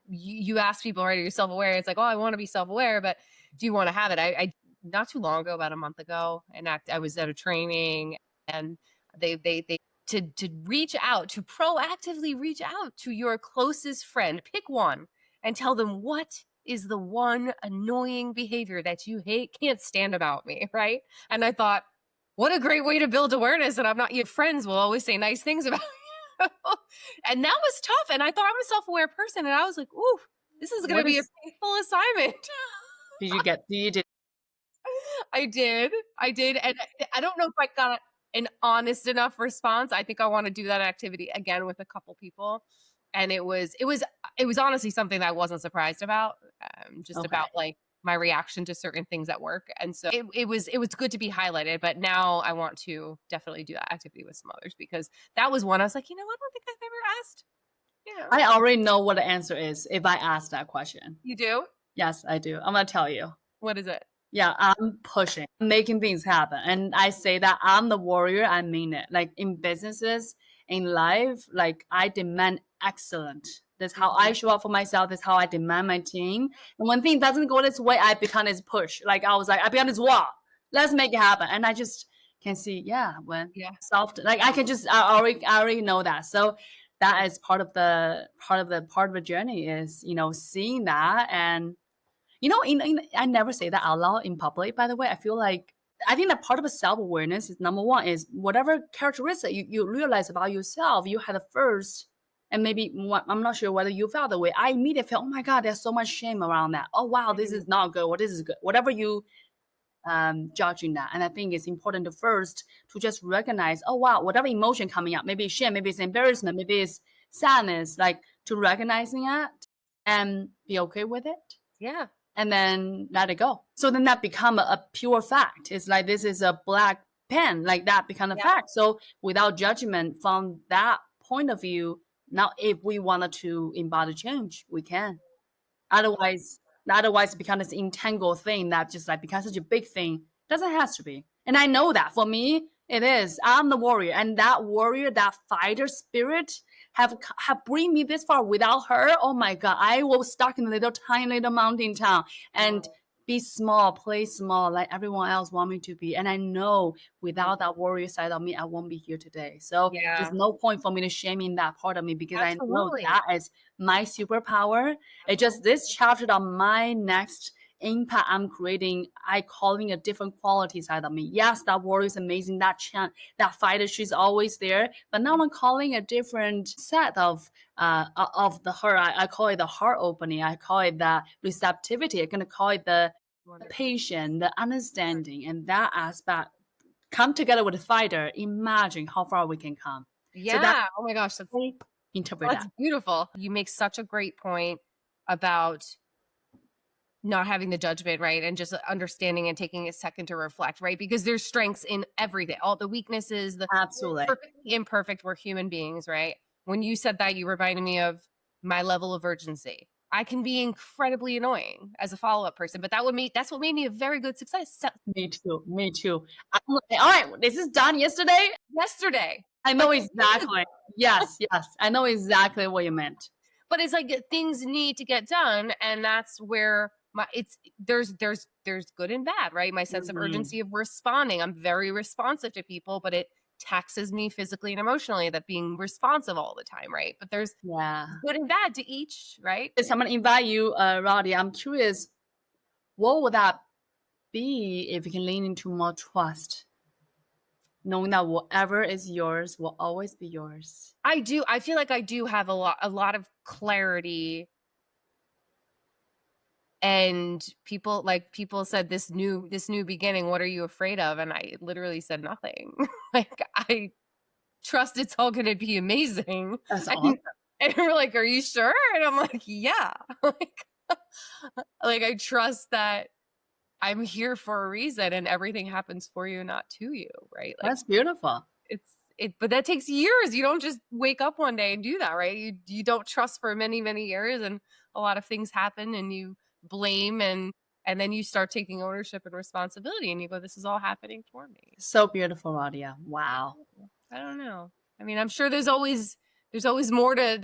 you ask people, right? Are you self-aware? It's like, oh, I want to be self-aware, but do you want to have it? I not too long ago, about a month ago, and I was at a training, and they to reach out, to proactively reach out to your closest friend, pick one, and tell them what is the one annoying behavior that you hate, can't stand about me, right? And I thought, what a great way to build awareness. And I'm not your friends will always say nice things about you. And that was tough. And I thought I'm a self-aware person. And I was like, ooh, this is gonna What be a is painful assignment. did you get? Do you did? I did. I did. And I don't know if I got an honest enough response. I think I want to do that activity again with a couple people. And it was honestly something that I wasn't surprised about. Just Okay. about like my reaction to certain things at work. And so it was good to be highlighted. But now I want to definitely do that activity with some others, because that was one I was like, I don't think I've ever asked. I already know what the answer is if I ask that question. You do? Yes, I do. I'm gonna tell you. What is it? Yeah, I'm pushing, making things happen. And I say that I'm the warrior, I mean it. Like in businesses, in life, like I demand excellent. That's how I Mhm. show up for myself. That's how I demand my team. And when things doesn't go this way, I become this push. Like I become this wall. Let's make it happen. And I just can see, yeah, when Yeah. soft, like I can just, I already know that. So that is part of the journey is, seeing that. And I never say that out loud in public, by the way. I think that part of the self-awareness is, number one, is whatever characteristic you realize about yourself, you had a first, and maybe I'm not sure whether you felt the way. I immediately felt, oh my God, there's so much shame around that. Oh wow, this Mhm. is not good, or this is good. Whatever you judging that. And I think it's important to first to just recognize, oh wow, whatever emotion coming up, maybe it's shame, maybe it's embarrassment, maybe it's sadness, like to recognizing it and be okay with it, Yeah. and then let it go. So then that become a pure fact. It's like this is a black pen, like that become a Yeah. fact. So without judgment from that point of view, now if we wanted to embody change, we can. Otherwise, otherwise it becomes this entangled thing that just like becomes such a big thing. Doesn't have to be. And I know that for me, it is. I'm the warrior, and that warrior, that fighter spirit, have bring me this far. Without her, oh my God, I was stuck in a little tiny little mountain town, and be small, play small, like everyone else want me to be. And I know without that warrior side of me, I won't be here today. So there's Yeah, no point for me to shaming that part of me because I know absolutely. that is my superpower. It's just this chapter of my next impact I'm creating, I calling a different quality side of me. Yes, that warrior is amazing. That fighter, she's always there. But now I'm calling a different set of the her. I call it the heart opening. I call it the receptivity. I'm gonna call it the Wonderful. patience, the understanding, and that aspect come together with the fighter. Imagine how far we can come. So that's Yeah. Oh my gosh, how I interpret that's that. beautiful. You make such a great point about not having the judgment, right? And just understanding and taking a second to reflect, right? Because there's strengths in everything, all the weaknesses, the we're Absolutely. perfectly imperfect, we're human beings, right? When you said that, you reminded me of my level of urgency. I can be incredibly annoying as a follow-up person, but that's what made me a very good success. Me too. Me too. I'm like, all right, this is done yesterday. Yesterday. I Like know exactly. Yes, yes. I know exactly what you meant. but it's like things need to get done, and that's where my it's there's good and bad, right? My sense of Mhm. urgency of responding, I'm very responsive to people, but it taxes me physically and emotionally, that being responsive all the time, right? But there's Yeah. good and bad to each, right? If someone invite you, Roddy, I'm curious, what would that be if you can lean into more trust, knowing that whatever is yours will always be yours? I feel like I do have a lot of clarity, and people said this new beginning, what are you afraid of? And I literally said nothing. Like I trust it's all gonna be amazing. That's awesome. And and we're like, "Are you sure?" And I'm like, "Yeah." Like I trust that I'm here for a reason and everything happens for you, not to you, right? Like That's beautiful. but that takes years. You don't just wake up one day and do that, right? You don't trust for many, many years, and a lot of things happen and you blame, and then you start taking ownership and responsibility and you go, "This is all happening for me." So beautiful, Radia. Wow. I don't know. I mean, I'm sure there's always more to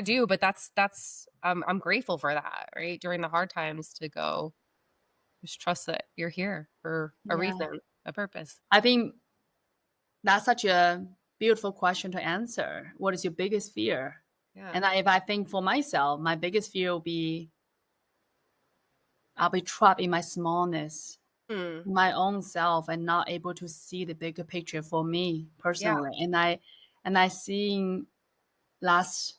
do, but that's I'm grateful for that, right? During the hard times to go, just trust that you're here for a Yeah. reason, a purpose. I think that's such a beautiful question to answer. What is your biggest fear? Yeah. And if I think for myself, my biggest fear will be I'll be trapped in my smallness, Hmm. my own self, and not able to see the bigger picture for me Yeah. personally. And I seeing last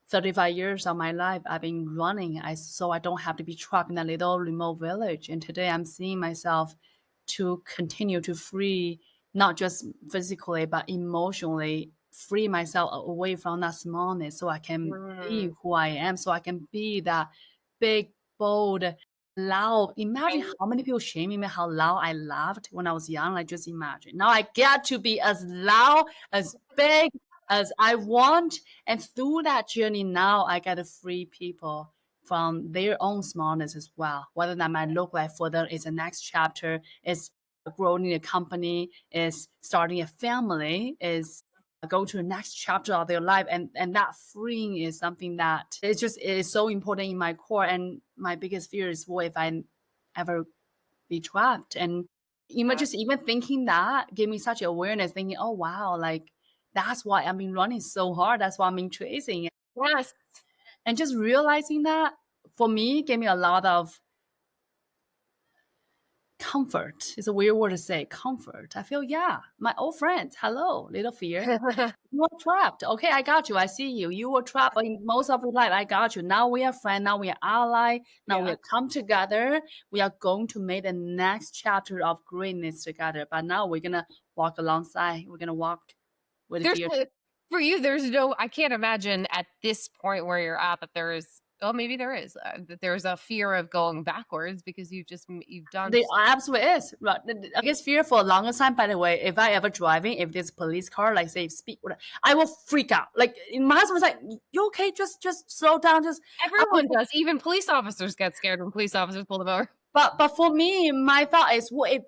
35 years of my life I've been running. So I don't have to be trapped in a little remote village. And today I'm seeing myself to continue to free, not just physically, but emotionally free myself away from that smallness so I can be Mm. who I am, so I can be that big, bold, loud. Imagine And how many people shaming me how loud I laughed when I was young. Like just imagine. Now I get to be as loud, as big as I want. And through that journey now I get to free people from their own smallness as well. Whether that might look like for them is the next chapter, is growing a company, is starting a family, is go to the next chapter of their life. And that freeing is something that it is so important in my core. And my biggest fear is what if I ever be trapped? And even thinking that gave me such awareness, thinking, oh wow, like that's why I've been running so hard. That's why I'm been chasing. yes. And just realizing that for me gave me a lot of comfort. It's a weird word to say, comfort. I feel, yeah, my old friends, hello, little fear. You are trapped. Okay, I got you. I see you. You were trapped in most of your life. I got you. Now we are friends. Now we are ally. Now we Yeah. are come together. We are going to make the next chapter of greatness together. But now we're gonna walk alongside. We're gonna walk with There's fear. for you, there's no I can't imagine at this point where you're at that there is oh, maybe there is, that there's a fear of going backwards because you've done They absolutely is. Right. I guess fear for a longer time. By the way, if I ever driving, if there's a police car, like say speed, I will freak out. Like my husband's like, "You okay? Just slow down. Just." I everyone will, does, even police officers get scared when police officers pull them over. but for me, my thought is, what if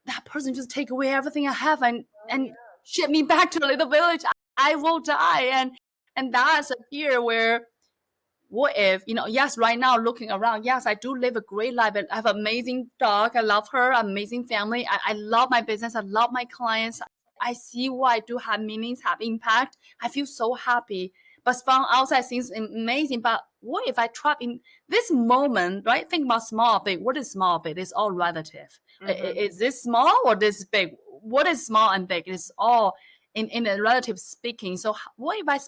that person just take away everything I have Oh, and ship me back to a little village? I will die. And that's a fear where what if, yes, right now looking around, yes, I do live a great life. I have an amazing dog. I love her, amazing family. I love my business. I love my clients. I see what I do have meanings, have impact. I feel so happy. But from outside seems amazing. But what if I trap in this moment, right? Think about small, big. What is small, big? It's all relative. Is this small or this big? What is small and big? It's all in a relative speaking. So what if I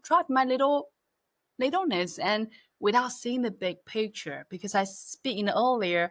trap my littleness and without seeing the big picture? Because I speak in earlier,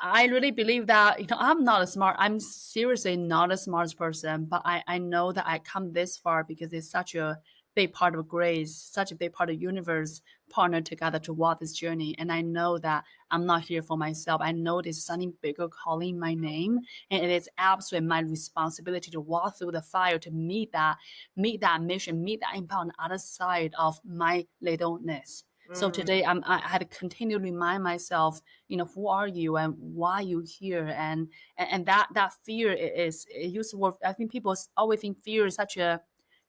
I really believe that I'm seriously not a smart person, but I know that I come this far because it's such a big part of grace, such a big part of universe partnered together to walk this journey. And I know that I'm not here for myself. I know there's something bigger calling my name, and it is absolutely my responsibility to walk through the fire to meet that mission, meet that impact on the other side of my littleness. So today I had to continue to remind myself, who are you and why are you here? And that fear is it used to work. I think people always think fear is such a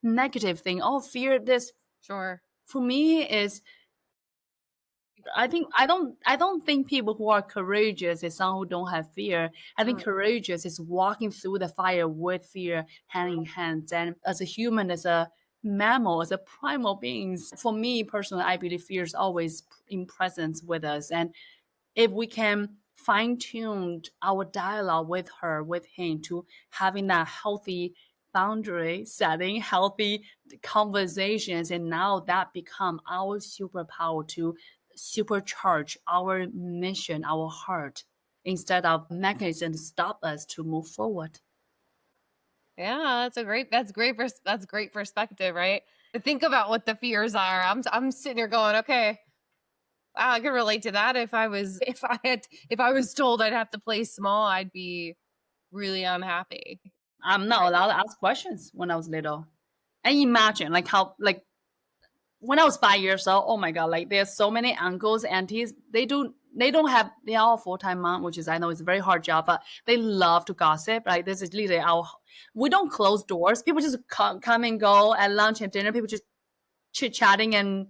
negative thing. Oh, fear this. Sure. For me is I don't think people who are courageous is someone who don't have fear. I think courageous is walking through the fire with fear hand in hand. And as a human, as a mammal, as a primal beings, for me personally, I believe fear is always in presence with us. And if we can fine tune our dialogue with her, with him, to having that healthy boundary setting, healthy conversations, and now that become our superpower to supercharge our mission, our heart, instead of mechanism to stop us to move forward. Yeah, that's great perspective, right? To think about what the fears are. I'm sitting here going, okay, wow, I can relate to that. If I was told I'd have to play small, I'd be really unhappy. I'm not allowed to ask questions when I was little. And imagine like when I was 5 years old, oh my god, like there's so many uncles, aunties. They are all full-time mom, which is I know it's a very hard job, but they love to gossip. Like this is literally we don't close doors. People just come and go at lunch and dinner. People just chit-chatting and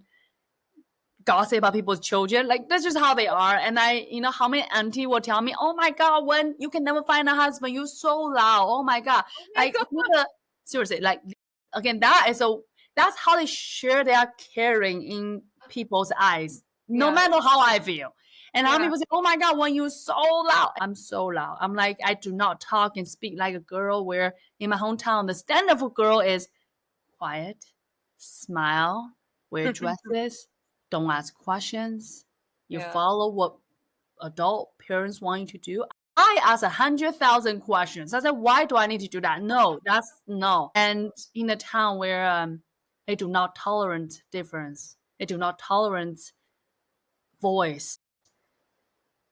gossip about people's children. Like that's just how they are. And how many auntie will tell me, "Oh my god, when you can never find a husband, you're so loud. Oh my god." Oh my Like God. seriously, like again, that's how they share their caring in people's eyes, no Yeah. matter how I feel. And how Yeah. people say, "Oh my god, when you're so loud." I'm so loud. I'm like, I do not talk and speak like a girl. Where in my hometown, the standard for girl is quiet, smile, wear dresses, don't ask questions. You Yeah. follow what adult parents want you to do. I ask 100,000 questions. I said, why do I need to do that? No, that's no. And in a town where they do not tolerate difference, they do not tolerate voice,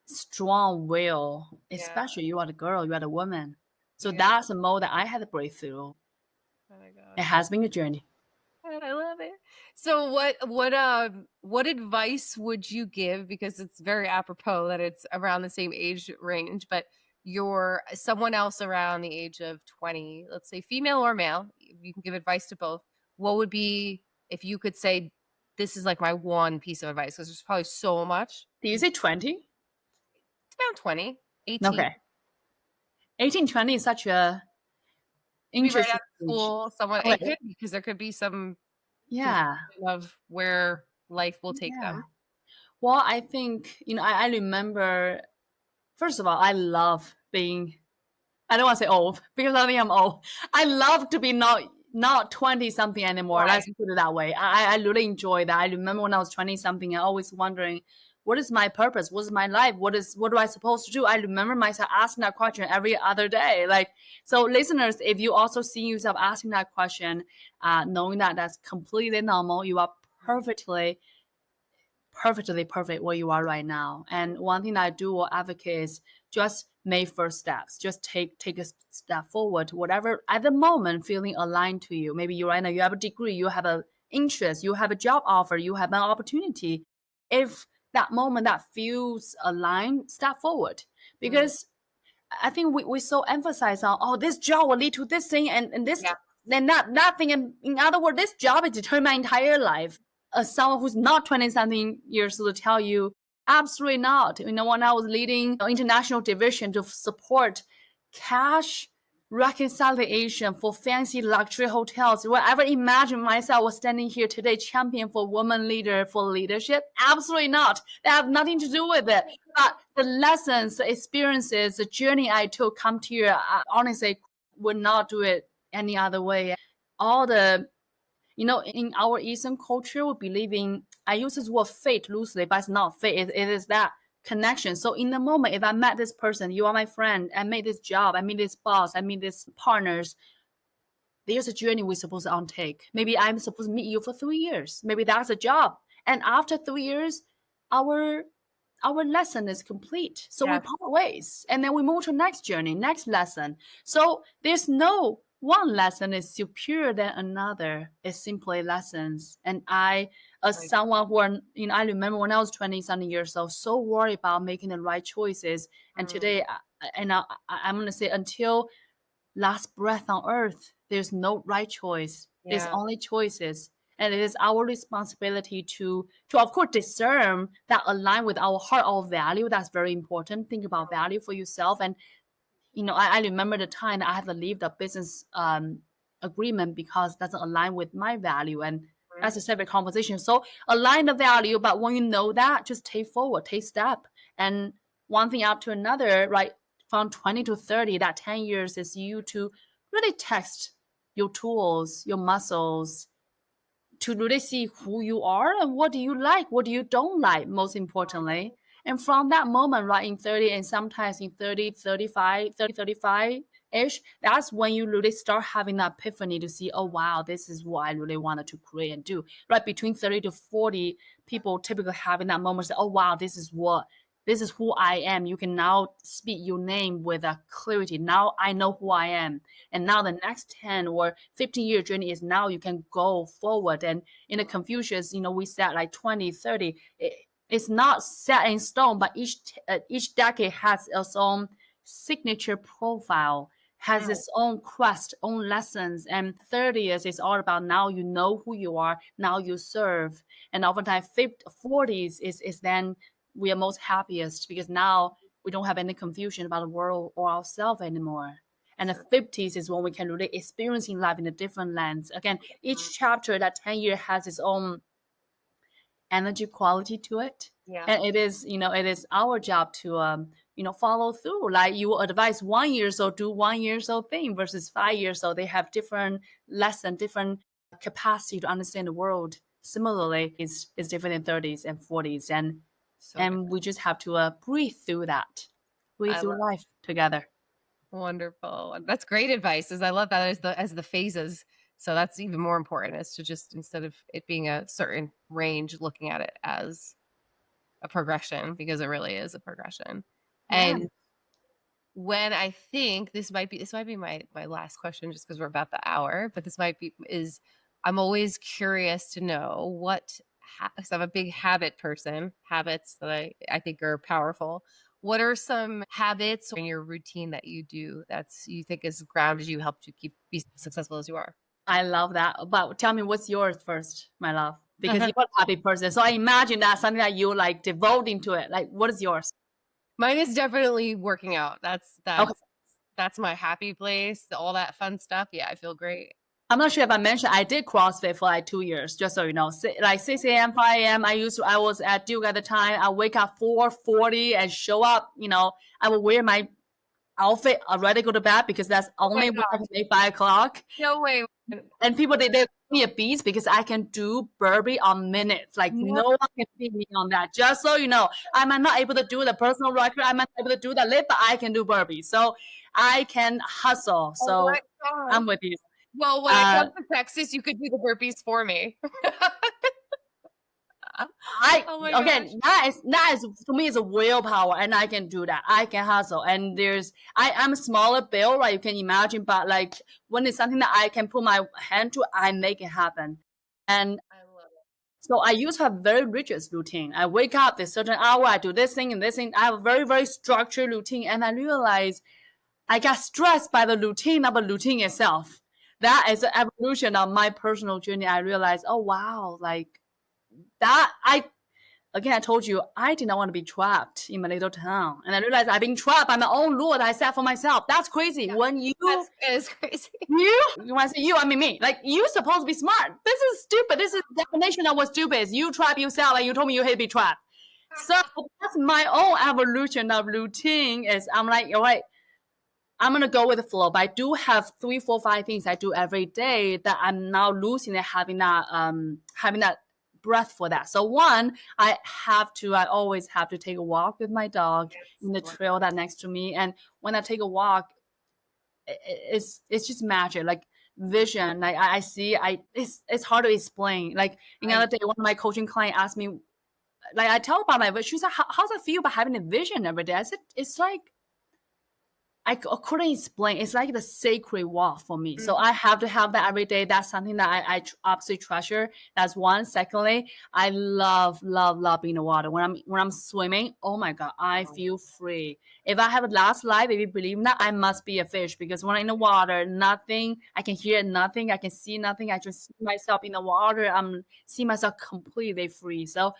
strong will, Yeah. especially you are the girl, you are the woman. So Yeah. that's the mode that I had to break through. Oh my It gosh. has been a journey. I love it. So what advice would you give, because it's very apropos that it's around the same age range, but you're someone else around the age of 20, let's say female or male, you can give advice to both. What would be, if you could say, this is like my one piece of advice, because there's probably so much. Do you say 20? It's around 20, 18. Okay. 18, 20 is such a Could be right out interesting of age. school, someone, it Okay. could, because there could be some Yeah. confusion of where life will take Yeah. them. Well, I think, I remember, first of all, I love being, I don't want to say old because I think I'm old. I love to be not 20 something anymore. Right. Let's put it that way. I really enjoy that. I remember when I was 20 something, I always wondering, what is my purpose? What's my life? What do I supposed to do? I remember myself asking that question every other day. Like, so listeners, if you also see yourself asking that question, knowing that that's completely normal, you are perfectly perfect where you are right now. And one thing that I do or advocate is just make first steps. Just take a step forward, whatever at the moment feeling aligned to you. Maybe you right now you have a degree, you have an interest, you have a job offer, you have an opportunity. If that moment that feels aligned, step forward. Mm. Because I think we so emphasize on, oh, this job will lead to this thing and this Yeah. then that thing. And in other words, this job is determine my entire life. someone who's not 20 something years old to tell you, absolutely not. You know, when I was leading an international division to support cash reconciliation for fancy luxury hotels, would I ever imagine myself was standing here today champion for women leader for leadership? Absolutely not. That have nothing to do with it. But the lessons, the experiences, the journey I took come to here, I honestly would not do it any other way. All the, you know, in our Eastern culture, we believe in, I use this word fate loosely, but it's not fate. It is that connection. So in the moment, if I met this person, you are my friend, I made this job, I meet this boss, I meet these partners, there's a journey we're supposed to undertake. Maybe I'm supposed to meet you for 3 years. Maybe that's a job. And after 3 years, our lesson is complete. So we Yes. part ways. And then we move to next journey, next lesson. So there's no one lesson is superior than another. It's simply lessons. And I, as Right. someone who are, you know, I remember when I was 20 something years old, so worried about making the right choices. And today, I'm going to say until last breath on earth, there's no right choice. There's Yeah. only choices. And it is our responsibility to of course discern that align with our heart, our value. That's very important. Think about value for yourself. And you know, I remember the time I had to leave the business agreement because it doesn't align with my value. And that's a separate conversation. So align the value, but when you know that, just take forward, take step. And one thing after another, right? From 20 to 30, that 10 years is you to really test your tools, your muscles, to really see who you are and what do you like, what do you don't like, most importantly. And from that moment, right, in 30 and sometimes in 30, 35, 30, 35-ish, that's when you really start having that epiphany to see, oh, wow, this is what I really wanted to create and do. Right, between 30 to 40, people typically having that moment, say, oh, wow, this is who I am. You can now speak your name with a clarity. Now I know who I am. And now the next 10 or 15-year journey is now you can go forward. And in the Confucius, you know, we said like 20, 30. It's not set in stone, but each decade has its own signature profile, has its own quest, own lessons. And 30s is all about now you know who you are, now you serve. And oftentimes 40s is then we are most happiest because now we don't have any confusion about the world or ourselves anymore. And the 50s is when we can really experiencing life in a different lens. Again, each chapter, that 10 year has its own energy quality to it. Yeah. And it is, you know, it is our job to, you know, follow through. Like you advise 1 year old do 1 year old thing versus 5 years old. They have different lesson, different capacity to understand the world. Similarly, it's different in 30s and 40s. And we just have to breathe through that, breathe through life together. Wonderful. That's great advice. As I love that as the phases. So that's even more important, is to just, instead of it being a certain range, looking at it as a progression, because it really is a progression. Yeah. And when I think this might be my last question, just because we're about the hour, but I'm always curious to know what, because I'm a big habit person, habits that I think are powerful. What are some habits in your routine that you do you think has grounded you, helped you be successful as you are? I love that. But tell me, what's yours first, my love? Because you're a happy person. So I imagine that's something that you like devoting to it. Like, what is yours? Mine is definitely working out. Okay. That's my happy place. All that fun stuff. Yeah, I feel great. I'm not sure if I mentioned I did CrossFit for like 2 years, just so you know. Like 6 a.m., 5 a.m. I was at Duke at the time. I wake up 4:40 and show up. You know, I will wear my outfit already go to bed because that's only when I can make 5 o'clock. No way. And people they call me a beast because I can do burpee on minutes. Like no one can beat me on that. Just so you know, I might not able to do the personal record. I might not able to do the lift, but I can do burpee. So I can hustle. So I'm with you. Well, when I come to Texas, you could do the burpees for me. Again, that is for me is a willpower, and I can do that. I can hustle, and I'm a smaller build, right? You can imagine, but like when it's something that I can put my hand to, I make it happen. And I love it. so I used to have very rigid routine. I wake up this certain hour, I do this thing and this thing. I have a very, very structured routine, and I realized I got stressed by the routine of the routine itself. That is an evolution of my personal journey. I realized, oh wow, like I told you, I did not want to be trapped in my little town. And I realized I've been trapped by my own rule that I set for myself. That's crazy. Yeah. When you It's crazy. you want to say you, I mean me. Like, you supposed to be smart. This is stupid. This is the definition of what stupid is. You trap yourself and you told me you hate to be trapped. So that's my own evolution of routine is I'm like, all right, I'm gonna go with the flow. But I do have 3, 4, 5 things I do every day that I'm now losing and having that breath for that. So one, I always have to take a walk with my dog in the trail that next to me. And when I take a walk, it's just magic. Like vision. Like I see it's hard to explain. Like the other day, one of my coaching client asked me, like I tell about my vision. She's like, how's it feel about having a vision every day? I said, it's like I couldn't explain. It's like the sacred walk for me. So I have to have that every day. That's something that I absolutely treasure. That's one. Secondly, I love being in the water. When I'm swimming, oh my God, I feel free. If I have a last life, if you believe in that, I must be a fish because when I'm in the water, nothing, I can hear nothing, I can see nothing. I just see myself in the water. I'm see myself completely free. So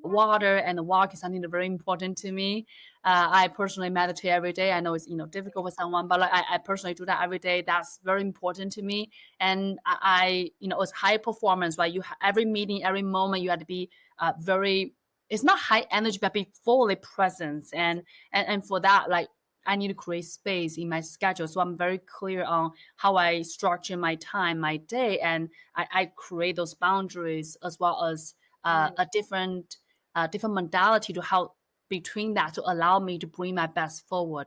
water and the walk is something that's very important to me. I personally meditate every day. I know it's difficult for someone, but like I personally do that every day. That's very important to me. And it's high performance. Right, every meeting, every moment, you have to be very. It's not high energy, but be fully present. And for that, like I need to create space in my schedule. So I'm very clear on how I structure my time, my day, and I create those boundaries as well as a different modality to help between that to allow me to bring my best forward.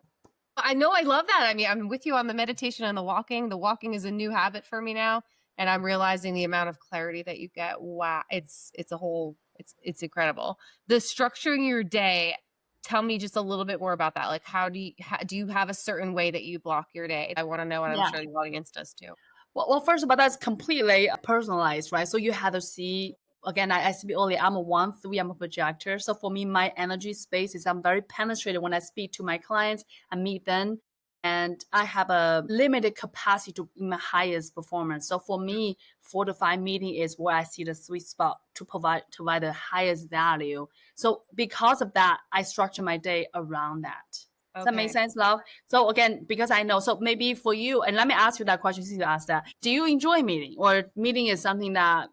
I know, I love that. I mean, I'm with you on the meditation and the walking. The walking is a new habit for me now, and I'm realizing the amount of clarity that you get. Wow, it's it's incredible. The structuring your day. Tell me just a little bit more about that. Like, how do you have a certain way that you block your day? I want to know, and I'm Yeah. sure the audience does too. Well, first of all, that's completely personalized, right? So you have to see. Again, I said earlier, I'm a 1-3, I'm a projector. So for me, my energy space is I'm very penetrated when I speak to my clients, I meet them, and I have a limited capacity to in my highest performance. So for me, 4 to 5 meeting is where I see the sweet spot to provide the highest value. So because of that, I structure my day around that. Does that make sense, love? So again, because I know, so maybe for you, and let me ask you that question since you asked that. Do you enjoy meeting, or meeting is something that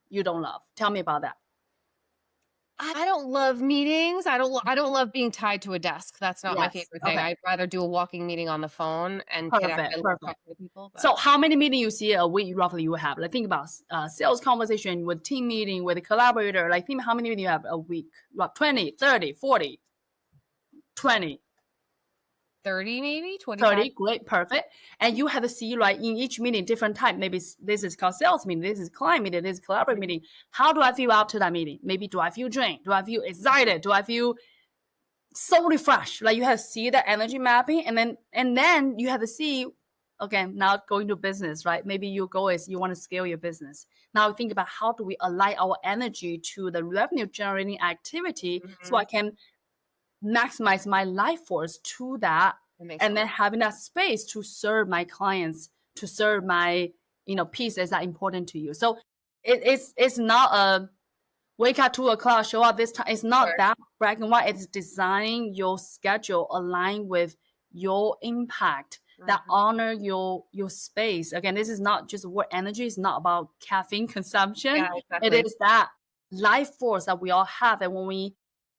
you don't love? Tell me about that. I don't love meetings. I don't love being tied to a desk. That's not my Yes. favorite thing. Okay. I'd rather do a walking meeting on the phone and connect. I love Perfect. talking to people. But So how many meetings you see a week roughly you have? Like think about sales conversation with team meeting with a collaborator. Like think how many meetings you have a week? Like 20, 30, 40, 20. 30 maybe 25. 30, great, perfect. And you have to see like in each meeting different type. Maybe this is called sales meeting, this is client meeting, this is collaborative meeting. How do I feel after that meeting? Maybe do I feel drained? Do I feel excited? Do I feel so refreshed? Like you have to see the energy mapping, and then you have to see, again, now going to business, right? Maybe your goal is you want to scale your business. Now think about how do we align our energy to the revenue generating activity so I can maximize my life force to that, and then having that space to serve my clients, to serve my pieces that are important to you. So it's not a wake up 2 o'clock, show up this time. It's not that black and white. It's designing your schedule align with your impact that honor your space. Again, this is not just word energy. It's not about caffeine consumption. Yeah, exactly. It is that life force that we all have. And when we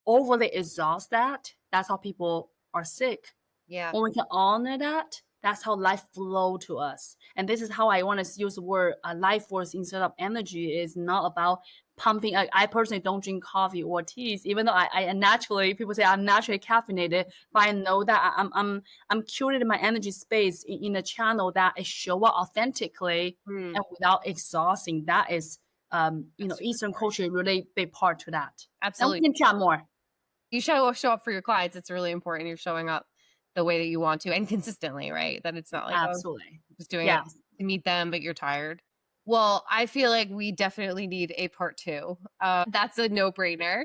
overly exhaust that, that's how people are sick. Yeah. When we can honor that, that's how life flow to us. And this is how I want to use the word life force instead of energy. Is not about pumping. I personally don't drink coffee or teas, even though I naturally, people say I'm naturally caffeinated, but I know that I'm curating my energy space in a channel that is show up authentically and without exhausting. That is Eastern culture really big part to that. Absolutely. And we can chat more. You show up for your clients. It's really important. You're showing up the way that you want to and consistently, right? That it's not like absolutely just doing it to meet them, but you're tired. Well, I feel like we definitely need a part 2. That's a no-brainer.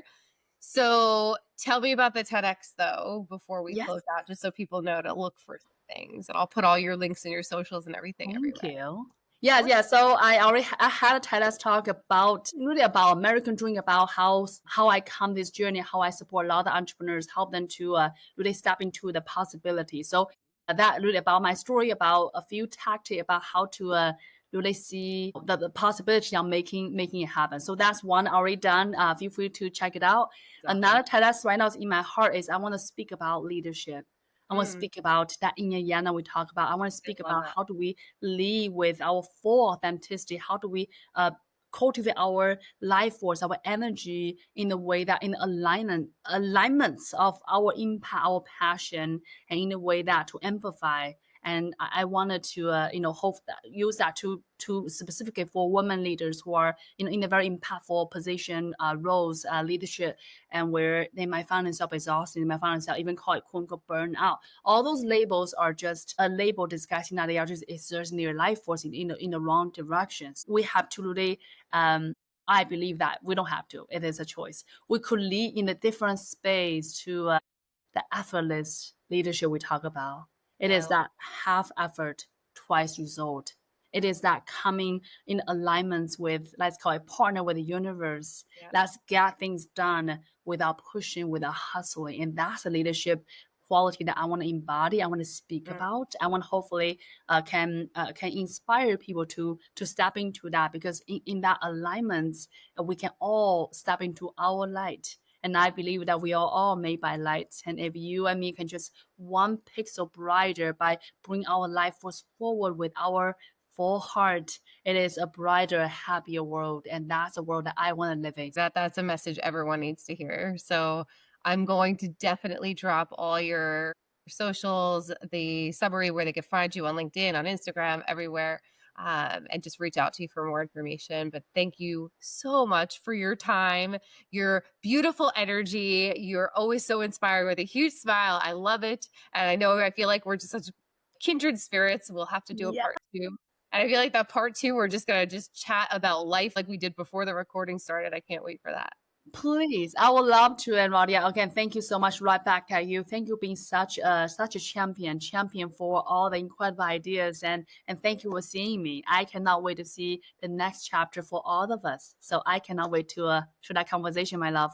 So tell me about the TEDx though, before we close out, just so people know to look for things. And I'll put all your links and your socials and everything everywhere. Thank you. Yes, yeah. So I had a TEDx talk about really about American dream, about how I come this journey, how I support a lot of entrepreneurs, help them to really step into the possibility. So that really about my story, about a few tactics about how to really see the possibility of making it happen. So that's one already done. Feel free to check it out. Another TEDx right now is in my heart is I want to speak about leadership. I want to speak about that yin and yang that we talk about. I want to speak about how do we lead with our full authenticity? How do we cultivate our life force, our energy in a way that in alignments of our impact, our passion, and in a way that to amplify. And I wanted to hope that use that to specifically for women leaders who are in a very impactful position, roles, leadership, and where they might find themselves exhausted, they might find themselves even call it quote unquote burnout. All those labels are just a label disguising that they are just exerting their life force in the wrong directions. We have to really I believe that we don't have to. It is a choice. We could lead in a different space to the effortless leadership we talk about. It is that half effort, twice result. It is that coming in alignments with, let's call it partner with the universe. Let's get things done without pushing, without hustling. And that's a leadership quality that I want to embody. I want to speak about. I want hopefully can inspire people to step into that, because in that alignment, we can all step into our light. And I believe that we are all made by light. And if you and me can just one pixel brighter by bringing our life force forward with our full heart, it is a brighter, happier world. And that's a world that I want to live in. That's a message everyone needs to hear. So I'm going to definitely drop all your socials, the summary where they can find you on LinkedIn, on Instagram, everywhere, and just reach out to you for more information. But thank you so much for your time, your beautiful energy. You're always so inspired with a huge smile. I love it. And I feel like we're just such kindred spirits. We'll have to do a part two. And I feel like that part two, we're just going to just chat about life like we did before the recording started. I can't wait for that. Please, I would love to. And Radia, again, thank you so much. Right back at you. Thank you being such a champion for all the incredible ideas, and thank you for seeing me. I cannot wait to see the next chapter for all of us. So I cannot wait to that conversation, my love.